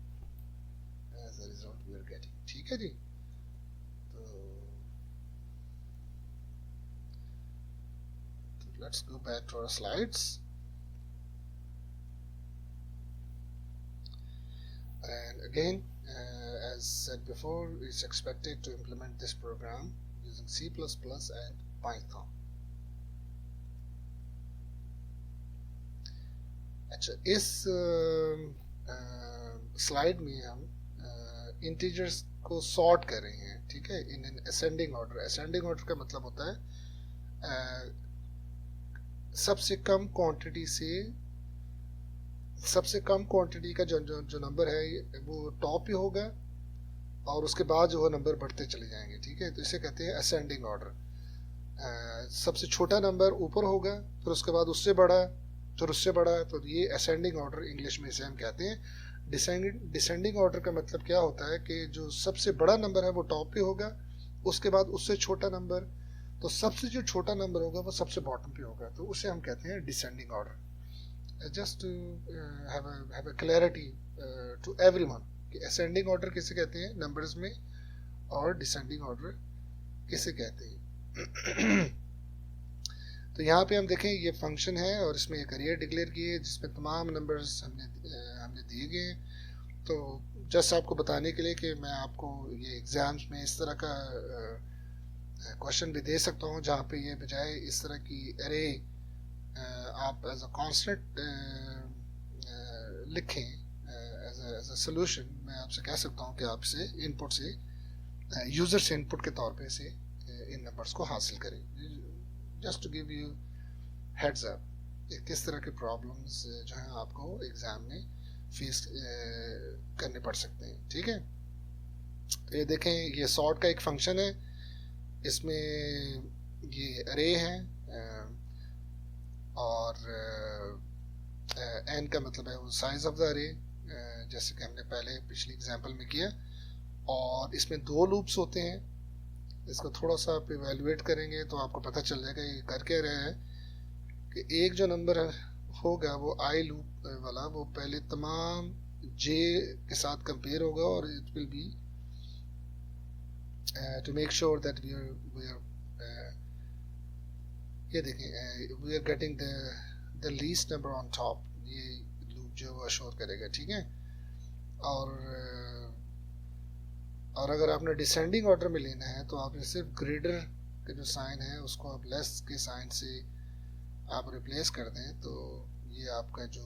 as a result we are getting. ठीक है जी, तो let's go back to our slides. And again, as said before, it's expected to implement this program using C++ and Python. अच्छा, इस slide में हम integers को sort कर रहे हैं, ठीक है, in an ascending order. Ascending order का मतलब होता है सबसे कम क्वांटिटी से सबसे कम क्वांटिटी का जो नंबर है वो टॉप पे होगा और उसके बाद जो है नंबर बढ़ते चले जाएंगे। ठीक है, तो इसे कहते हैं असेंडिंग ऑर्डर। सबसे छोटा नंबर ऊपर होगा, फिर उसके बाद उससे बड़ा, फिर उससे बड़ा, तो ये असेंडिंग ऑर्डर इंग्लिश में इसे हम कहते हैं। डिसेंडिंग ऑर्डर का मतलब क्या होता है कि जो सबसे बड़ा नंबर है वो टॉप पे होगा, उसके बाद उससे छोटा नंबर, तो सबसे जो छोटा नंबर होगा वो सबसे बॉटम पे होगा, तो उसे हम कहते हैं descending order. just to have a clarity to everyone कि ascending order किसे कहते हैं numbers में और descending order किसे कहते हैं। तो यहाँ पे हम देखें ये फंक्शन है और इसमें एक अरे डिक्लेयर किए है जिसमें तमाम नंबर्स हमने दिए गए हैं। तो जस्ट आपको बताने के लिए कि मैं आपको ये एग्जाम्स में इस तरह का क्वेश्चन भी दे सकता हूँ जहाँ पे ये बजाय इस तरह की अरे आप एज अ कॉन्स्टेंट लिखें एज अ सोल्यूशन, मैं आपसे कह सकता हूँ कि आपसे इनपुट से यूज़र से इनपुट के तौर पे से इन नंबर्स को हासिल करें। Just to give you heads up किस तरह के प्रॉब्लम्स जो हैं आपको एग्ज़ाम में फेस करने पड़ सकते हैं। ठीक है, तो ये देखें, ये सॉर्ट का एक फंक्शन है, इसमें ये अरे है और एन का मतलब है वो साइज ऑफ द अरे, जैसे कि हमने पहले पिछली एग्जांपल में किया। और इसमें 2 लूप्स होते हैं, इसको थोड़ा सा आप इवेलुएट करेंगे तो आपको पता चल जाएगा ये कर क्या रहे हैं कि एक जो नंबर होगा वो आई लूप वाला, वो पहले तमाम जे के साथ कंपेयर होगा और it will be to make sure that we are ये देखें we are getting the least number on top, ये लूप जो है वो शोर करेगा। ठीक है, और अगर आपने डिसेंडिंग ऑर्डर में लेना है तो आपने सिर्फ ग्रेटर के जो साइन है उसको आप लेस के साइन से आप रिप्लेस कर दें, तो ये आपका जो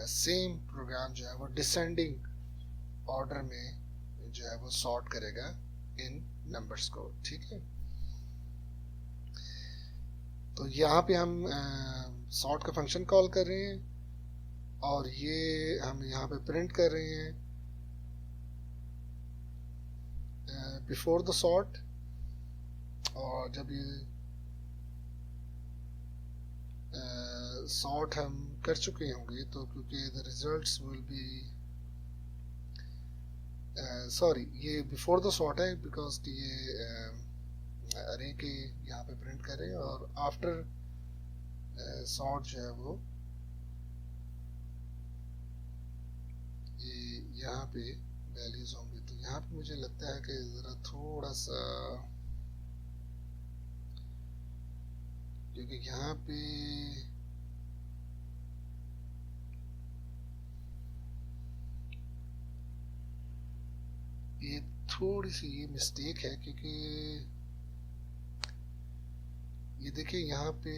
सेम प्रोग्राम जो है वो डिसेंडिंग ऑर्डर में जो है वो सॉर्ट करेगा इन नंबर्स को। ठीक है, तो यहाँ पे हम सॉर्ट का फंक्शन कॉल कर रहे हैं और ये हम यहाँ पे प्रिंट कर रहे हैं बिफोर द सॉर्ट। और जब ये सॉर्ट हम कर चुके होंगे तो क्योंकि the results will be sorry, ये बिफोर द सॉर्ट है बिकॉज कि ये अरे के यहाँ पे प्रिंट करें और आफ्टर सॉर्ट जो है वो ये यहाँ पे वैल्यूज होंगे। तो यहाँ पे मुझे लगता है कि ज़रा थोड़ा सा, क्योंकि यहाँ पे ये थोड़ी सी ये मिस्टेक है, क्योंकि ये देखिए यहाँ पे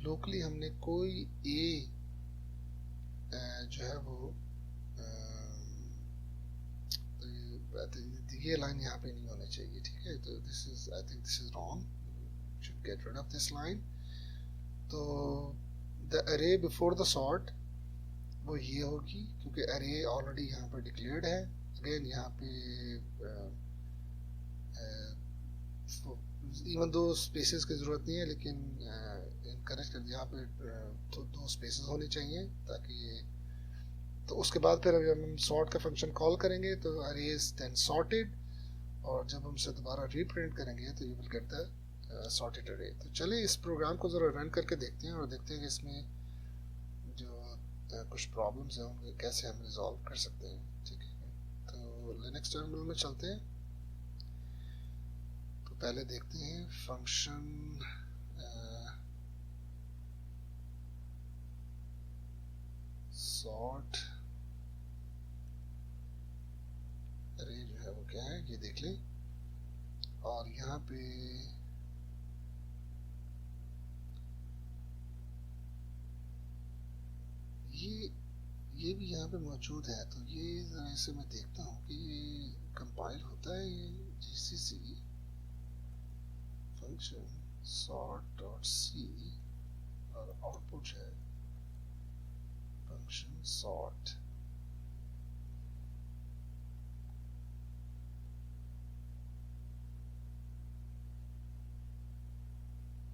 लोकली हमने कोई ए जो है वो ये लाइन यहाँ पे नहीं होनी चाहिए। ठीक है, तो this is, I think this is wrong, should get rid of this line. तो the array before the sort वो ये होगी क्योंकि अरे ऑलरेडी यहाँ पर डिक्लेयर्ड है। अगेन यहाँ पे इवन 2 स्पेसेस की जरूरत नहीं है, लेकिन इनकरेक्ट कर दिया, यहाँ पे तो 2 स्पेसेस होने चाहिए ताकि ये, तो उसके बाद फिर जब हम सॉर्ट का फंक्शन कॉल करेंगे तो अरे इज देन सॉर्टेड, और जब हम से दोबारा रीप्रिंट करेंगे तो you will get the sorted अरे। तो चलिए इस प्रोग्राम को ज़रा रन करके देखते हैं और देखते हैं कि इसमें जो कुछ प्रॉब्लम्स हैं उनको कैसे हम रिजॉल्व कर सकते हैं। ठीक है, तो लिनक्स टर्मिनल में चलते हैं। तो पहले देखते हैं फंक्शन सॉर्ट अरे जो है वो क्या है ये देख लें। और यहाँ पे ये भी यहाँ पे मौजूद है, तो ये जरा से मैं देखता हूँ कि ये कंपाइल होता है ये जीसीसी फंक्शन सॉर्ट डॉट सी और आउटपुट है फंक्शन सॉर्ट।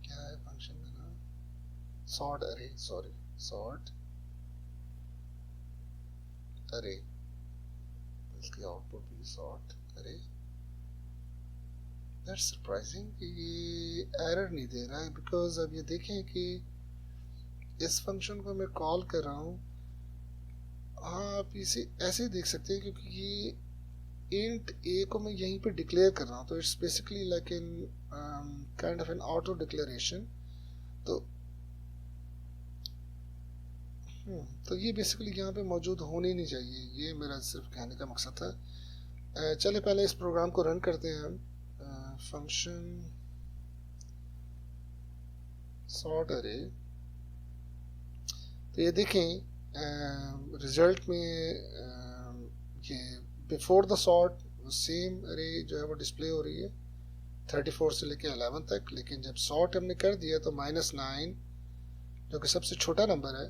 क्या है फंक्शन का नाम? सॉर्ट अरे, सॉरी, सॉर्ट अरे, इसकी आउटपुट भी सॉर्ट अरे। दैट्स सरप्राइजिंग कि ये एरर नहीं दे रहा है, बिकॉज अब ये देखें कि इस फंक्शन को मैं कॉल कर रहा हूँ। हाँ, आप इसे ऐसे देख सकते हैं क्योंकि ये इंट ए को मैं यहीं पे डिक्लेयर कर रहा हूँ, तो it's basically like in kind of N auto declaration. तो ये बेसिकली यहाँ पे मौजूद होनी नहीं चाहिए, ये मेरा सिर्फ कहने का मकसद था। चले पहले इस प्रोग्राम को रन करते हैं हम। फंक्शन सॉर्ट अरे, तो ये देखें रिजल्ट में ये बिफोर द सॉर्ट वो सेम अरे जो है वो डिस्प्ले हो रही है 34 से लेके 11 तक, लेकिन जब सॉर्ट हमने कर दिया तो -9 जो कि सबसे छोटा नंबर है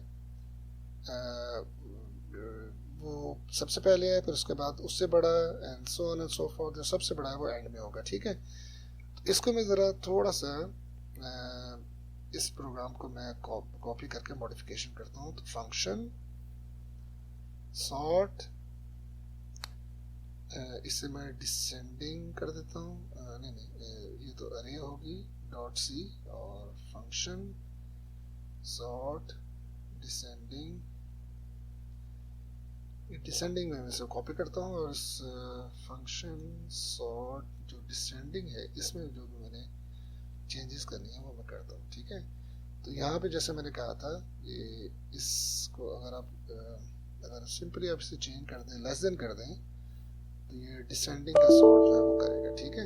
वो सबसे पहले है, फिर उसके बाद उससे बड़ा and so on and so forth, जो सबसे बड़ा है वो एंड में होगा। ठीक है, तो इसको मैं ज़रा थोड़ा सा इस प्रोग्राम को मैं कॉपी करके मॉडिफिकेशन करता हूँ। तो फंक्शन सॉर्ट, इसे मैं डिसेंडिंग कर देता हूँ, नहीं ये तो अरे होगी डॉट सी, और फंक्शन सॉर्ट डिसेंडिंग, डिसेंडिंग में इसे कॉपी करता हूँ, और इस फंक्शन सॉर्ट जो डिसेंडिंग है इसमें जो भी मैंने चेंजेस करनी है वो मैं करता हूँ। ठीक है, तो यहाँ पे जैसे मैंने कहा था ये इसको अगर सिंपली आप इसे चेंज कर दें, लेस देन कर दें, तो ये डिसेंडिंग का सॉर्ट जो है वो करेगा। ठीक है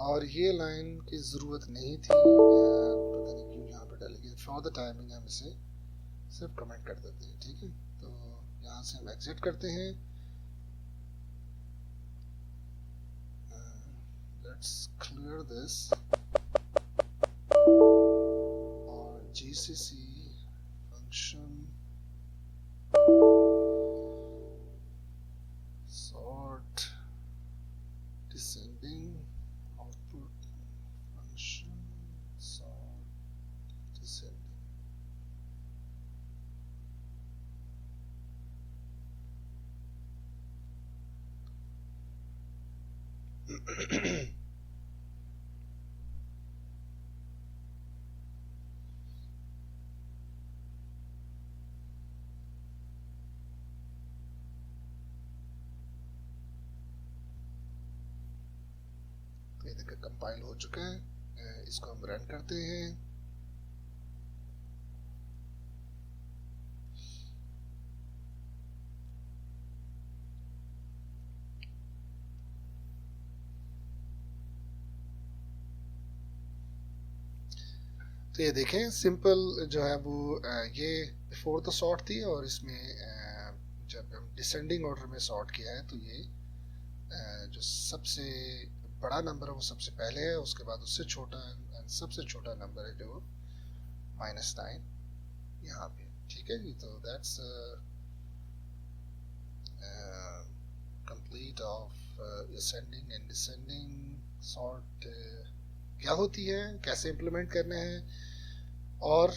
और ये लाइन की ज़रूरत नहीं थी, पता नहीं क्यों यहाँ पे डाली गई। फॉर द टाइमिंग हम इसे सिर्फ कमेंट कर देते हैं। ठीक है, तो यहाँ से हम एग्जिट करते हैं। लेट्स क्लियर दिस और GCC function sort descending output function sort descending. तो ये देखिए कंपाइल हो चुका है, इसको हम रन करते हैं। तो ये देखें सिंपल जो है वो ये बिफोर द सॉर्ट थी, और इसमें जब हम डिसेंडिंग ऑर्डर में सॉर्ट किया है तो ये जो सबसे बड़ा नंबर है वो सबसे पहले है, उसके बाद उससे छोटा सबसे छोटा नंबर है जो -9 यहाँ पे। ठीक है जी, तो that's complete of ascending and descending sort क्या होती है, कैसे इम्प्लीमेंट करने हैं। और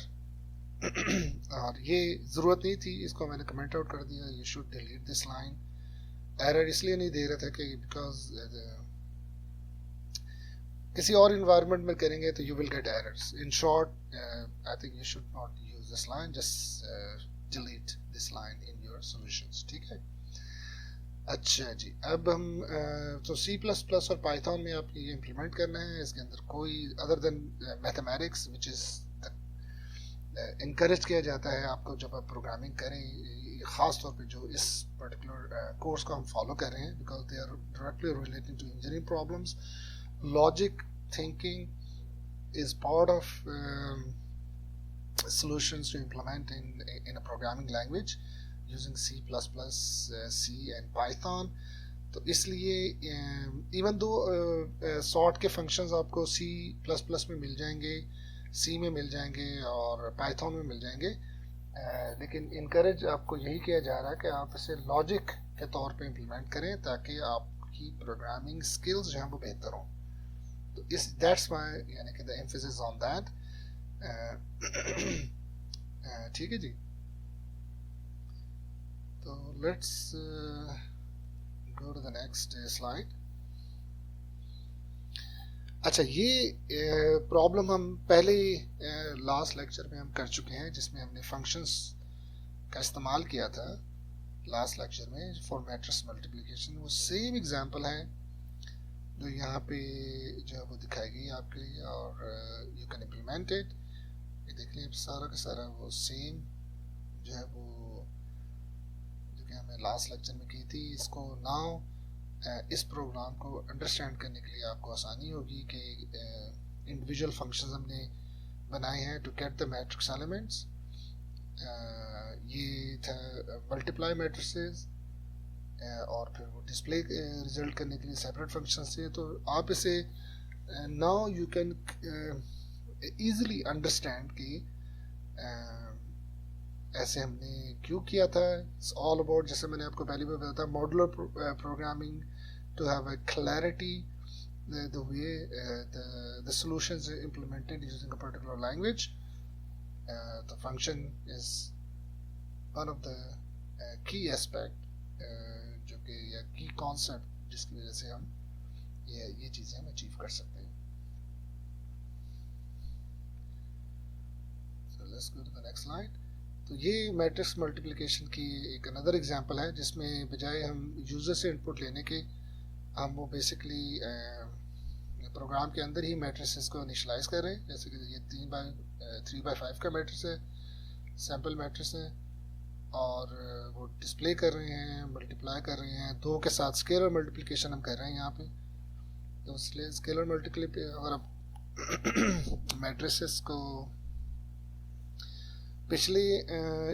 और ये ज़रूरत नहीं थी, इसको मैंने कमेंट आउट कर दिया। You should delete this line. Error इसलिए नहीं दे रहा था कि बिकॉज किसी और इन्वायरमेंट में करेंगे तो you will get errors. In short I think you should not use this line, just delete this line in your solutions. ठीक है, अच्छा जी, अब हम तो C++ और पाइथन में आप ये इम्प्लीमेंट करना है। इसके अंदर कोई other than mathematics which is encourage किया जाता है आपको जब आप प्रोग्रामिंग करें, ख़ास तौर पे जो इस पर्टिकुलर कोर्स को हम फॉलो कर रहे हैं, because they are directly related to engineering problems. Logic thinking is part of solutions to implement in a programming language using C++, C and Python. तो इसलिए इवन दो सॉर्ट के functions आपको C++ में मिल जाएंगे, C में मिल जाएंगे और Python में मिल जाएंगे, लेकिन इनकरेज आपको यही किया जा रहा है कि आप इसे लॉजिक के तौर पे इम्प्लीमेंट करें ताकि आपकी प्रोग्रामिंग स्किल्स जो हैं वो बेहतर हों। तो इस दैट्स माय यानी कि द एम्फेसिस ऑन दैट। ठीक है जी, तो let's go to the next slide. अच्छा, ये प्रॉब्लम हम पहले लास्ट लेक्चर में हम कर चुके हैं, जिसमें हमने फंक्शंस का इस्तेमाल किया था लास्ट लेक्चर में फॉर मैट्रिक्स मल्टीप्लिकेशन। वो सेम एग्जांपल है जो यहाँ पे जो है वो दिखाई गई आपके लिए, और यू कैन इम्प्लीमेंट इट। ये देख लीजिए सारा का सारा वो सेम जो है वो जो कि हमने लास्ट लेक्चर में की थी। इसको नाउ इस प्रोग्राम को अंडरस्टैंड करने के लिए आपको आसानी होगी कि इंडिविजुअल फंक्शंस हमने बनाए हैं to get the matrix elements. ये था मल्टीप्लाई मैट्रिसेस, और फिर वो डिस्प्ले रिजल्ट करने के लिए सेपरेट फंक्शंस थे। तो आप इसे now you can easily understand कि ऐसे हमने क्यों किया था। इट्स ऑल अबाउट, जैसे मैंने आपको पहली बार बताया था, modular programming to have a clarity the way the solutions are implemented using a particular language. The function is one of the key aspect जो कि या key concept जिसकी वजह से हम ये चीज़ें हम अचीव कर सकते हैं। So let's go to the next slide. तो ये मैट्रिक्स मल्टीप्लिकेशन की एक अनदर एग्जांपल है जिसमें बजाय हम यूज़र से इनपुट लेने के हम वो बेसिकली प्रोग्राम के अंदर ही मैट्रिसेस को इनिशलाइज कर रहे हैं। जैसे कि ये 3x5 का मैट्रिक्स है, सैम्पल मैट्रिक्स है, और वो डिस्प्ले कर रहे हैं, मल्टीप्लाई कर रहे हैं। दो के साथ स्केलर मल्टीप्लिकेशन हम कर रहे हैं यहाँ पे। तो इसलिए स्केलर मल्टीप्ली अगर आप मैट्रिसेस को पिछले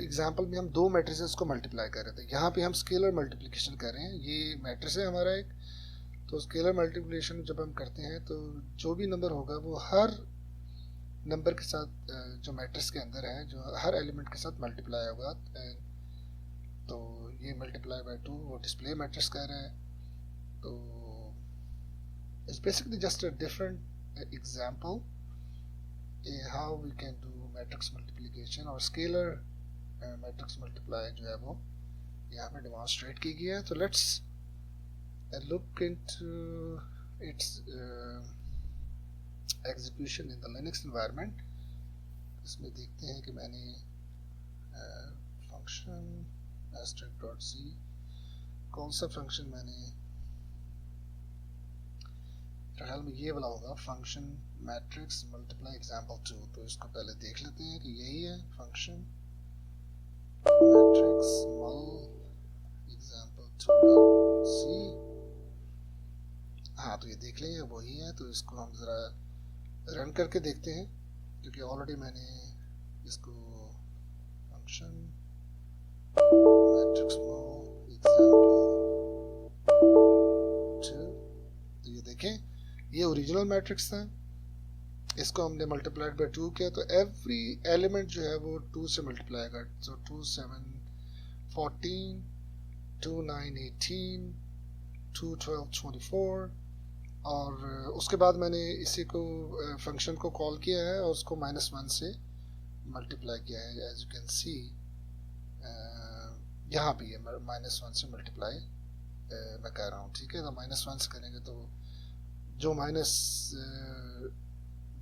एग्जांपल में हम दो मैट्रिसेस को मल्टीप्लाई कर रहे थे, यहाँ पे हम स्केलर मल्टीप्लिकेशन कर रहे हैं। ये मैट्रिक्स है हमारा एक, तो स्केलर मल्टीप्लिकेशन जब हम करते हैं तो जो भी नंबर होगा वो हर नंबर के साथ जो मैट्रिक्स के अंदर है, जो हर एलिमेंट के साथ मल्टीप्लाई होगा। तो ये मल्टीप्लाई बाय 2 वो डिस्प्ले मैट्रिक्स कह रहा है। तो it's basically just a different example how we can do matrix multiplication, और स्केलर मैट्रिक्स मल्टीप्लाई जो है वो यहाँ पे डेमोन्स्ट्रेट की गई है। तो let's look into its execution in the Linux environment. इसमें देखते हैं कि मैंने फंक्शन *c कौन सा फंक्शन मैंने, ख्याल में ये वाला होगा, फंक्शन मैट्रिक्स मल्टीप्लाई एग्जाम्पल 2। तो इसको पहले देख लेते हैं कि यही है फंक्शन मैट्रिक्स मल एग्जाम्पल 2.c। हाँ, तो ये देख लें वही है। तो इसको हम ज़रा रन करके देखते हैं, क्योंकि ऑलरेडी मैंने इसको फंक्शन मैट्रिक्स तो ये देखें ये ओरिजिनल मैट्रिक्स था, इसको हमने मल्टीप्लाइड बाय 2 किया, तो एवरी एलिमेंट जो है वो 2 से मल्टीप्लाई कर। तो 2 7 14, 2 9 18, 2 12 24, और उसके बाद मैंने इसी को फंक्शन को कॉल किया है और उसको -1 से मल्टीप्लाई किया है। एज यू कैन सी यहाँ पे ये -1 से मल्टीप्लाई मैं कर रहा हूँ। ठीक है, तो -1 से करेंगे तो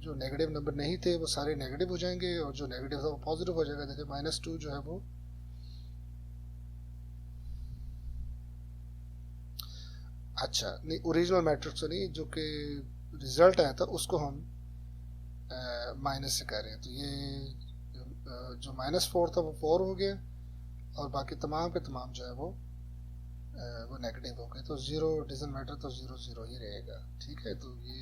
जो नेगेटिव नंबर नहीं थे वो सारे नेगेटिव हो जाएंगे, और जो नेगेटिव था वो पॉजिटिव हो जाएगा। देखिए -2 जो है वो अच्छा नहीं, ओरिजिनल मैट्रिक्स तो नहीं, जो कि रिजल्ट आया था उसको हम माइनस से कर रहे हैं। तो ये जो -4 था वो 4 हो गया, और बाकी तमाम के तमाम जो है वो नेगेटिव हो गए। तो 0 डजंट मैटर, तो 0 0 ही रहेगा। ठीक है, तो ये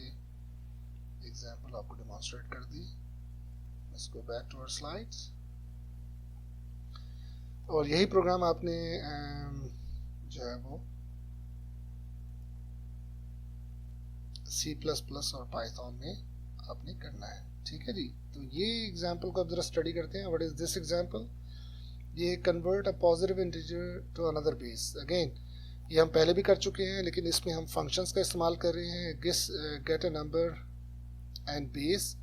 एग्जांपल आपको डेमोन्स्ट्रेट कर दी। Let's go back to our slides. और यही प्रोग्राम आपने जो है वो C++ और पाइथन में आपने करना है। ठीक है जी, तो ये एग्जांपल को आप जरा स्टडी करते हैं। What is this example? ये convert a positive integer to another base. Again ये हम पहले भी कर चुके हैं, लेकिन इसमें हम फंक्शंस का इस्तेमाल कर रहे हैं। Get a number and base,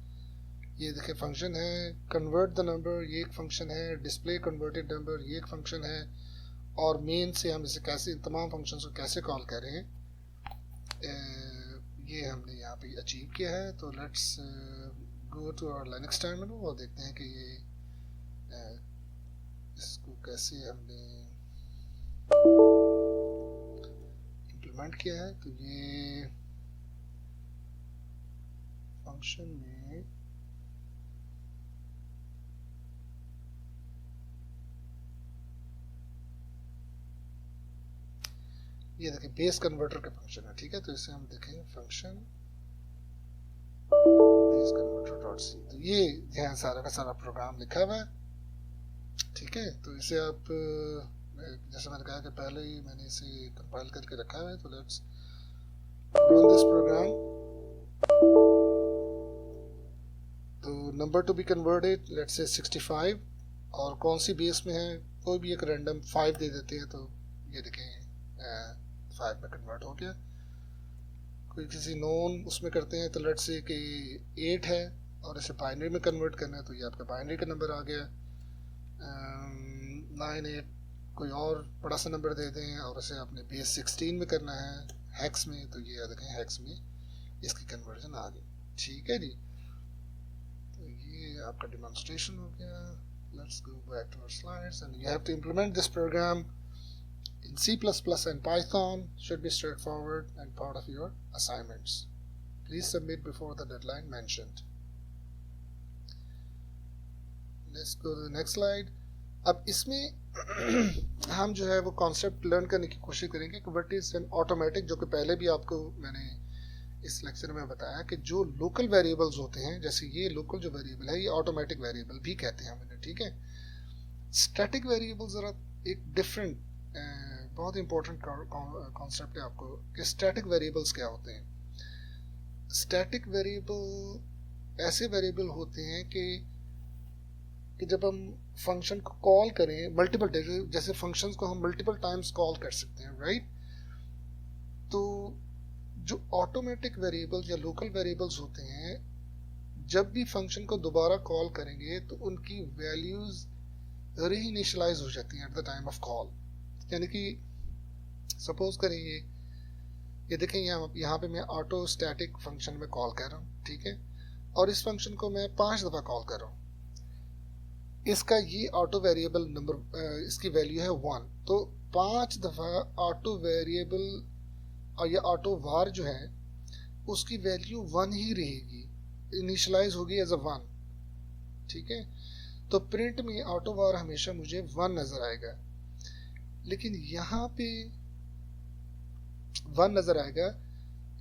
ये देखिए फंक्शन है। कन्वर्ट द नंबर, ये एक फंक्शन है। डिस्प्ले कन्वर्टेड नंबर, ये एक फंक्शन है। और मेन से हम इसे कैसे, इन तमाम फंक्शंस को कैसे कॉल कर रहे हैं, ये हमने यहाँ पे अचीव किया है। तो let's go to our Linux terminal और देखते हैं कि ये इसको कैसे हमने इम्प्लीमेंट किया है। तो ये फंक्शन में ये देखिए बेस कन्वर्टर का फंक्शन है। ठीक है, तो इसे हम देखेंगे function base converter dot c. तो ये ध्यान सारा का सारा प्रोग्राम लिखा हुआ है। ठीक है, तो इसे आप जैसे मैंने कहा कि पहले ही मैंने इसे कंपाइल करके रखा है, तो लेट्स रन दिस प्रोग्राम। तो number to be converted let's say 65, और कौन सी बेस में है, कोई भी एक रैंडम 5 दे देते हैं, तो ये देखें 5 में कन्वर्ट हो गया। कोई किसी नॉन उसमें करते हैं तो लेट्स से कि 8 है और इसे बाइनरी में कन्वर्ट करना है, तो ये आपका बाइनरी का नंबर आ गया। 9 8 कोई और बड़ा सा नंबर दे दें और इसे अपने बेस 16 में करना है हैक्स में, तो ये देखें हैक्स में इसकी कन्वर्जन आ गई। ठीक है जी, तो ये आपका डेमोन्स्ट्रेशन हो गया। Let's go back to our slides and you have to implement this program in C++ and Python. Should be straightforward and part of your assignments. Please submit before the deadline mentioned. Let's go to the next slide. अब इसमें हम जो है वो concept learn करने की कोशिश करेंगे कि व्हाट इज एन ऑटोमेटिक, जो कि पहले भी आपको मैंने इस लेक्चर में बताया कि जो लोकल वेरिएबल्स होते हैं, जैसे ये लोकल जो वेरिएबल है ये ऑटोमेटिक वेरिएबल भी कहते हैं हम इन्हें। ठीक है, स्टैटिक वेरिएबल जरा एक डिफरेंट बहुत इंपॉर्टेंट कॉन्सेप्ट है आपको कि स्टैटिक वेरिएबल्स क्या होते हैं। स्टैटिक वेरिएबल ऐसे वेरिएबल होते हैं कि जब हम फंक्शन को कॉल करें मल्टीपल, जैसे फंक्शंस को हम मल्टीपल टाइम्स कॉल कर सकते हैं, राइट। तो जो ऑटोमेटिक वेरिएबल्स या लोकल वेरिएबल्स होते हैं, जब भी फंक्शन को दोबारा कॉल करेंगे तो उनकी वैल्यूज रीइनिशियलाइज हो जाती हैं eight the time of call. यानी कि सपोज करें ये देखें यहाँ पे मैं ऑटो स्टैटिक फंक्शन में कॉल कर रहा हूँ, ठीक है, और इस फंक्शन को मैं 5 दफ़ा कॉल कर रहा हूँ। इसका ये ऑटो वेरिएबल नंबर इसकी वैल्यू है 1, तो 5 दफ़ा ऑटो वेरिएबल और ये ऑटो वार जो है उसकी वैल्यू 1 ही रहेगी, इनिशियलाइज होगी एज अ 1। ठीक है, तो प्रिंट में ऑटो वार हमेशा मुझे 1 नजर आएगा, लेकिन यहाँ पे 1 नजर आएगा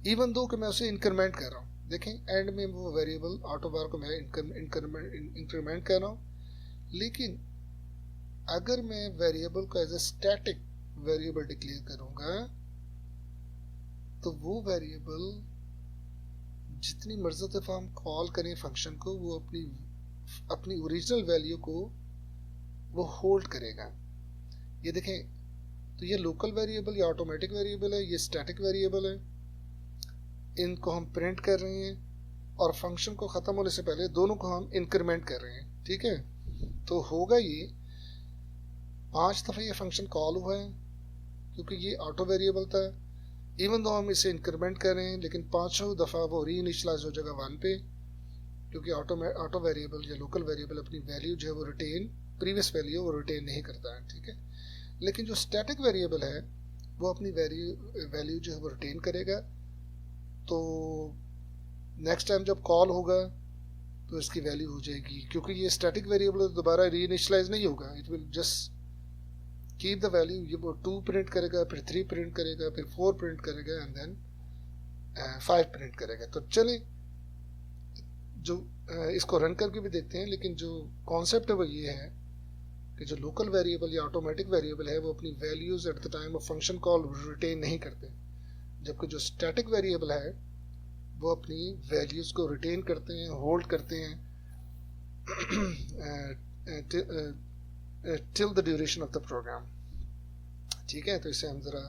इवन दो कि मैं उसे इंक्रीमेंट कर रहा हूँ। देखें एंड में वो वेरिएबल ऑटो बार को मैं इंक्रीमेंट कर रहा हूँ, लेकिन अगर मैं वेरिएबल को as a static variable declare करूंगा तो वो वेरिएबल जितनी मर्जी दफा हम कॉल करें फंक्शन को, वो अपनी ओरिजिनल वैल्यू को वो होल्ड करेगा। ये देखें, तो ये लोकल वेरिएबल या ऑटोमेटिक वेरिएबल है, ये स्टैटिक वेरिएबल है, इनको हम प्रिंट कर रहे हैं और फंक्शन को ख़त्म होने से पहले दोनों को हम इंक्रीमेंट कर रहे हैं। ठीक है, तो होगा ये 5 दफ़ा ये फंक्शन कॉल हुआ है क्योंकि ये ऑटो वेरिएबल था, इवन दो हम इसे इंक्रीमेंट कर रहे हैं, लेकिन 5 दफ़ा वो री इनिशियलाइज हो जाएगा 1 पे, क्योंकि ऑटो वेरिएबल या लोकल वेरिएबल अपनी वैल्यू जो है वो रिटेन, प्रीवियस वैल्यू वो रिटेन नहीं करता है। ठीक है, लेकिन जो स्टैटिक वेरिएबल है वो अपनी वैल्यू जो है वो रिटेन करेगा। तो नेक्स्ट टाइम जब कॉल होगा तो इसकी वैल्यू हो जाएगी, क्योंकि ये स्टैटिक वेरिएबल दोबारा रीइनिशियलाइज नहीं होगा, it will just keep the value. ये वो 2 प्रिंट करेगा, फिर 3 प्रिंट करेगा, फिर 4 प्रिंट करेगा एंड देन 5 प्रिंट करेगा। तो चलें जो इसको रन करके भी देखते हैं, लेकिन जो कॉन्सेप्ट है वो ये है कि जो लोकल वेरिएबल या ऑटोमेटिक वेरिएबल है वो अपनी values at the time of function call retain नहीं करते, जबकि जो स्टैटिक वेरिएबल है वो अपनी वैल्यूज को रिटेन करते हैं, होल्ड करते हैं till the duration of the program. ठीक है, तो इसे हम जरा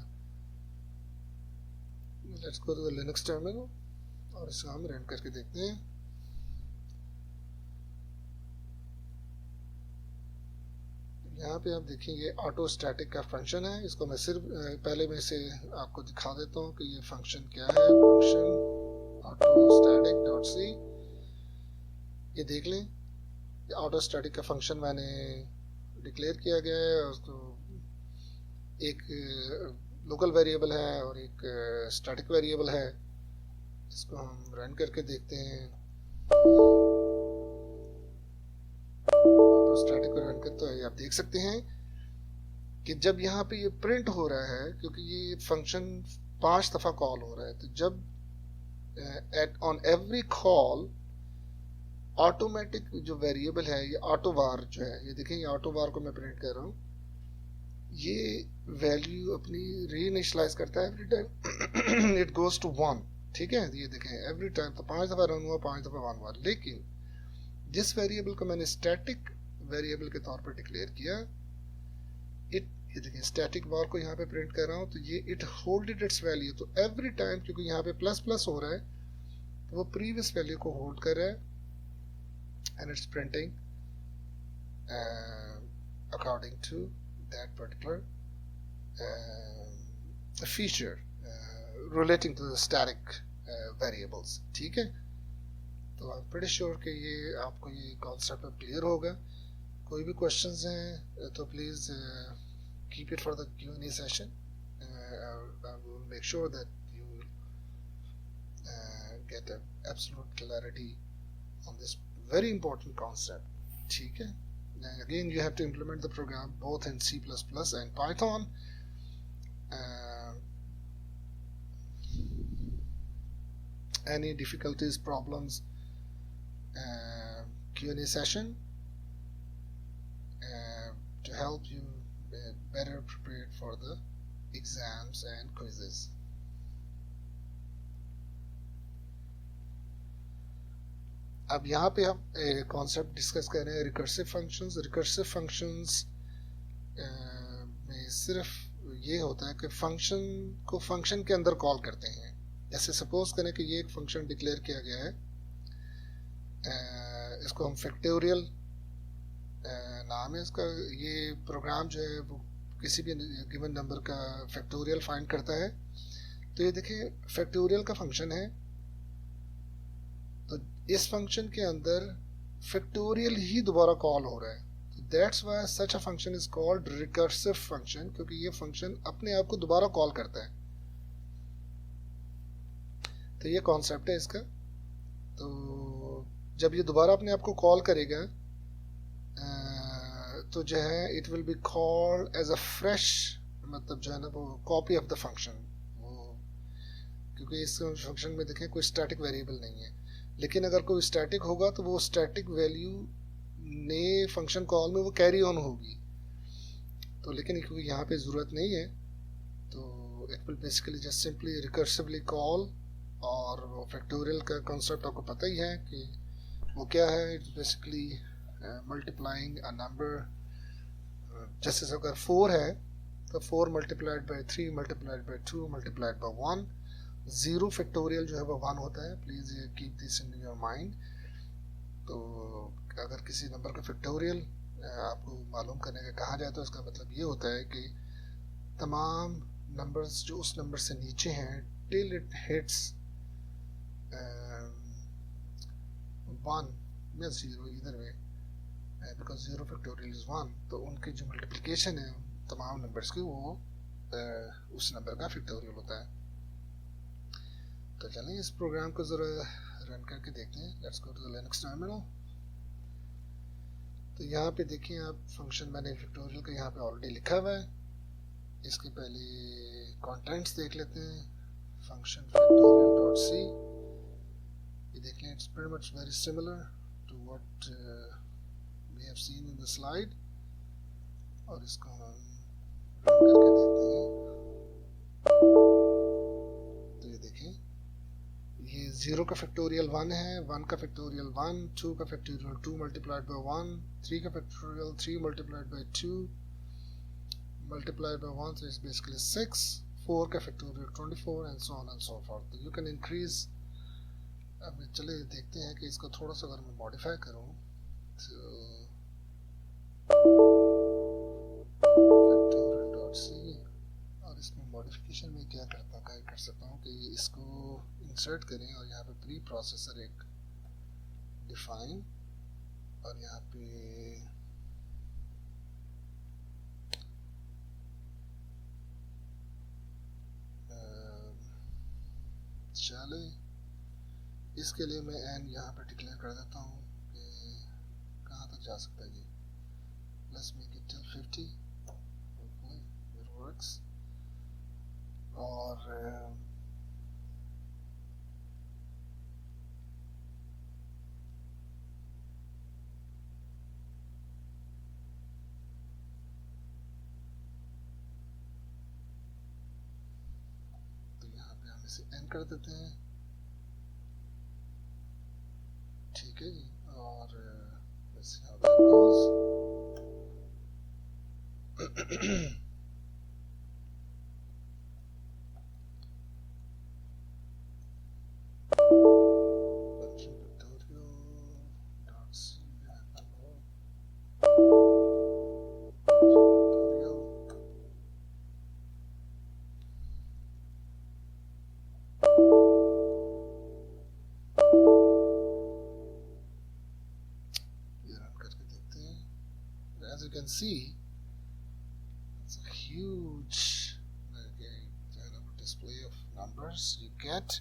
let's go to the Linux terminal और इसे हम रन करके देखते हैं। यहाँ पे आप देखेंगे ऑटो स्टैटिक का फंक्शन है, इसको मैं सिर्फ पहले मैं इसे आपको दिखा देता हूँ कि ये फंक्शन क्या है। Function auto static dot c, ये देख लें ऑटो स्टैटिक का फंक्शन मैंने डिक्लेयर किया गया है, उसको एक लोकल वेरिएबल है और एक स्टैटिक वेरिएबल है। इसको हम रन करके देखते हैं। स्टैटिक को रन करते हैं, आप देख सकते हैं कि जब यहाँ पे ये प्रिंट हो रहा है, क्योंकि ये फंक्शन 5 दफा कॉल हो रहा है, तो जब ऑन एवरी कॉल ऑटोमेटिक जो वेरिएबल है ये ऑटो वार जो है, ये देखें ये ऑटो वार को मैं प्रिंट कर रहा हूँ, ये वैल्यू अपनी रीइनिशियलाइज करता है every time it goes to 1, ठीक है। ये देखें एवरी टाइम तो 5 दफा रन हुआ, 5 दफा 1 हुआ, लेकिन जिस वेरिएबल को मैंने स्टैटिक वेरिएबल के तौर पर डिक्लेयर किया, इट, ये देखें स्टैटिक वार को यहाँ पे प्रिंट कर रहा हूँ, तो ये इट होल्डेड इट्स वैल्यू, तो एवरी टाइम क्योंकि यहाँ पे प्लस प्लस हो रहा है तो वो प्रीवियस वैल्यू को होल्ड कर रहा है and it's printing according to that particular feature relating to the static variables, ठीक है। तो I'm pretty sure कि ये आपको ये कॉन्सेप्ट अब क्लियर होगा। कोई भी क्वेश्चंस हैं तो please keep it for the Q&A session. I will make sure that you get an absolute clarity on this very important concept, ठीक है। Again, you have to implement the program both in C++ and Python. Any difficulties, problems, Q&A session to help you better prepared for the exams and quizzes. अब यहाँ पे हम concept discuss कर रहे हैं recursive functions. Recursive functions में सिर्फ ये होता है कि फंक्शन को फंक्शन के अंदर कॉल करते हैं। जैसे सपोज करें कि ये एक फंक्शन डिक्लेयर किया गया है, इसको हम फैक्टोरियल नाम है इसका। ये प्रोग्राम जो है वो किसी भी गिवन नंबर का फैक्टोरियल फाइंड करता है। तो ये देखिए फैक्टोरियल का फंक्शन है, तो इस फंक्शन के अंदर फैक्टोरियल ही दोबारा कॉल हो रहा है, तो that's why such a function is called recursive function, क्योंकि ये फंक्शन अपने आप को दोबारा कॉल करता है। तो ये कॉन्सेप्ट है इसका। तो जब ये दोबारा अपने आप को कॉल करेगा तो जो है it will be called as a fresh, मतलब जो है ना वो कॉपी ऑफ द फंक्शन, वो क्योंकि इस फंक्शन में देखें कोई स्टैटिक वेरिएबल नहीं है। लेकिन अगर कोई स्टैटिक होगा तो वो स्टैटिक वैल्यू नए फंक्शन कॉल में वो कैरी ऑन होगी। तो लेकिन क्योंकि यहाँ पे ज़रूरत नहीं है तो it will basically just simply recursively call. और वो फैक्टोरियल का कॉन्सेप्ट आपको पता ही है कि वो क्या है। It's basically multiplying a number. जैसे अगर 4 है तो 4 multiplied by 3 multiplied by 2 multiplied by 1। 0 factorial जो है वो 1 होता है। प्लीज़ ये keep this in your mind. तो अगर किसी नंबर का फैक्टोरियल आपको मालूम करने का कहा जाए तो इसका मतलब ये होता है कि तमाम नंबर्स जो उस नंबर से नीचे हैं टिल इट हिट्स 1 या 0 इधर वे, बिकॉज 0 फैक्टोरियल इज 1, तो उनकी जो मल्टीप्लिकेशन है तमाम नंबर्स की वो उस नंबर का फैक्टोरियल होता है। तो चलें इस प्रोग्राम को ज़रा रन करके देखते हैं। Let's go to the Linux terminal. तो यहाँ पे देखिए आप फंक्शन मैंने फैक्टोरियल का यहाँ पे ऑलरेडी लिखा हुआ है। इसके पहले कंटेंट्स देख लेते हैं। फंक्शन फैक्टोरियल डॉट सी, ये देख लें it's very much very similar to what we have seen in the slide. और इसको हम रन करके देखते हैं। तो ये देखें ये 0 का फैक्टोरियल 1 है, 1 का फैक्टोरियल 1, 2 का फैक्टोरियल 2 मल्टीप्लाइड बाय 1, 3 का factorial 3 multiplied by 2 multiplied by 1, so it's basically 6, 4 का factorial 24 and so on and so forth. तो you can increase। अब चले देखते हैं कि इसको थोड़ा सा अगर मैं मॉडिफाई करूँ तो फैक्टोरियल डॉट सी, और इसमें मॉडिफिकेशन में क्या कर सकता हूँ कि इसको इंसर्ट करें और यहाँ पे प्री प्रोसेसर एक डिफाइन, और यहाँ पे चले इसके लिए मैं एन यहाँ पे डिक्लेयर कर देता हूँ कि कहाँ तक जा सकता है ये। Let's make it till 50, hopefully it works। और इसे एंड कर देते हैं, ठीक है जी। और let's see how that goes. As you can see, it's a huge display of numbers you get.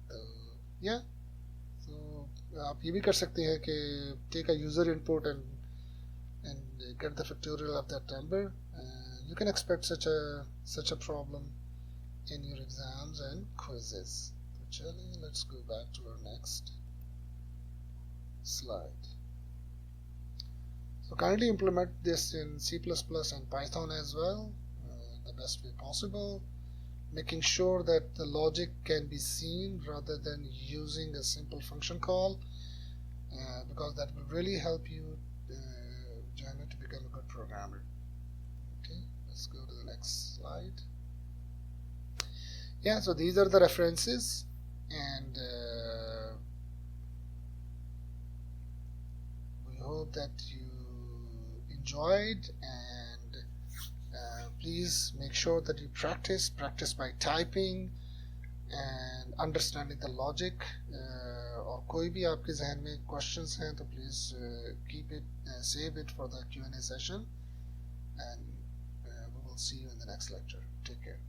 So yeah, so आप ये भी कर सकते हैं कि take a user input and get the factorial of that number. You can expect such a problem in your exams and quizzes. So chaliye, let's go back to our next slide. So kindly implement this in C++ and Python as well, the best way possible, making sure that the logic can be seen rather than using a simple function call, because that will really help you, Jana, to become a good programmer. Okay, let's go to the next slide. Yeah, so these are the references, and we hope that you enjoyed, and please make sure that you practice by typing and understanding the logic. और कोई भी आपके जहन में questions हैं तो please keep it, save it for the Q&A session, and we will see you in the next lecture. Take care.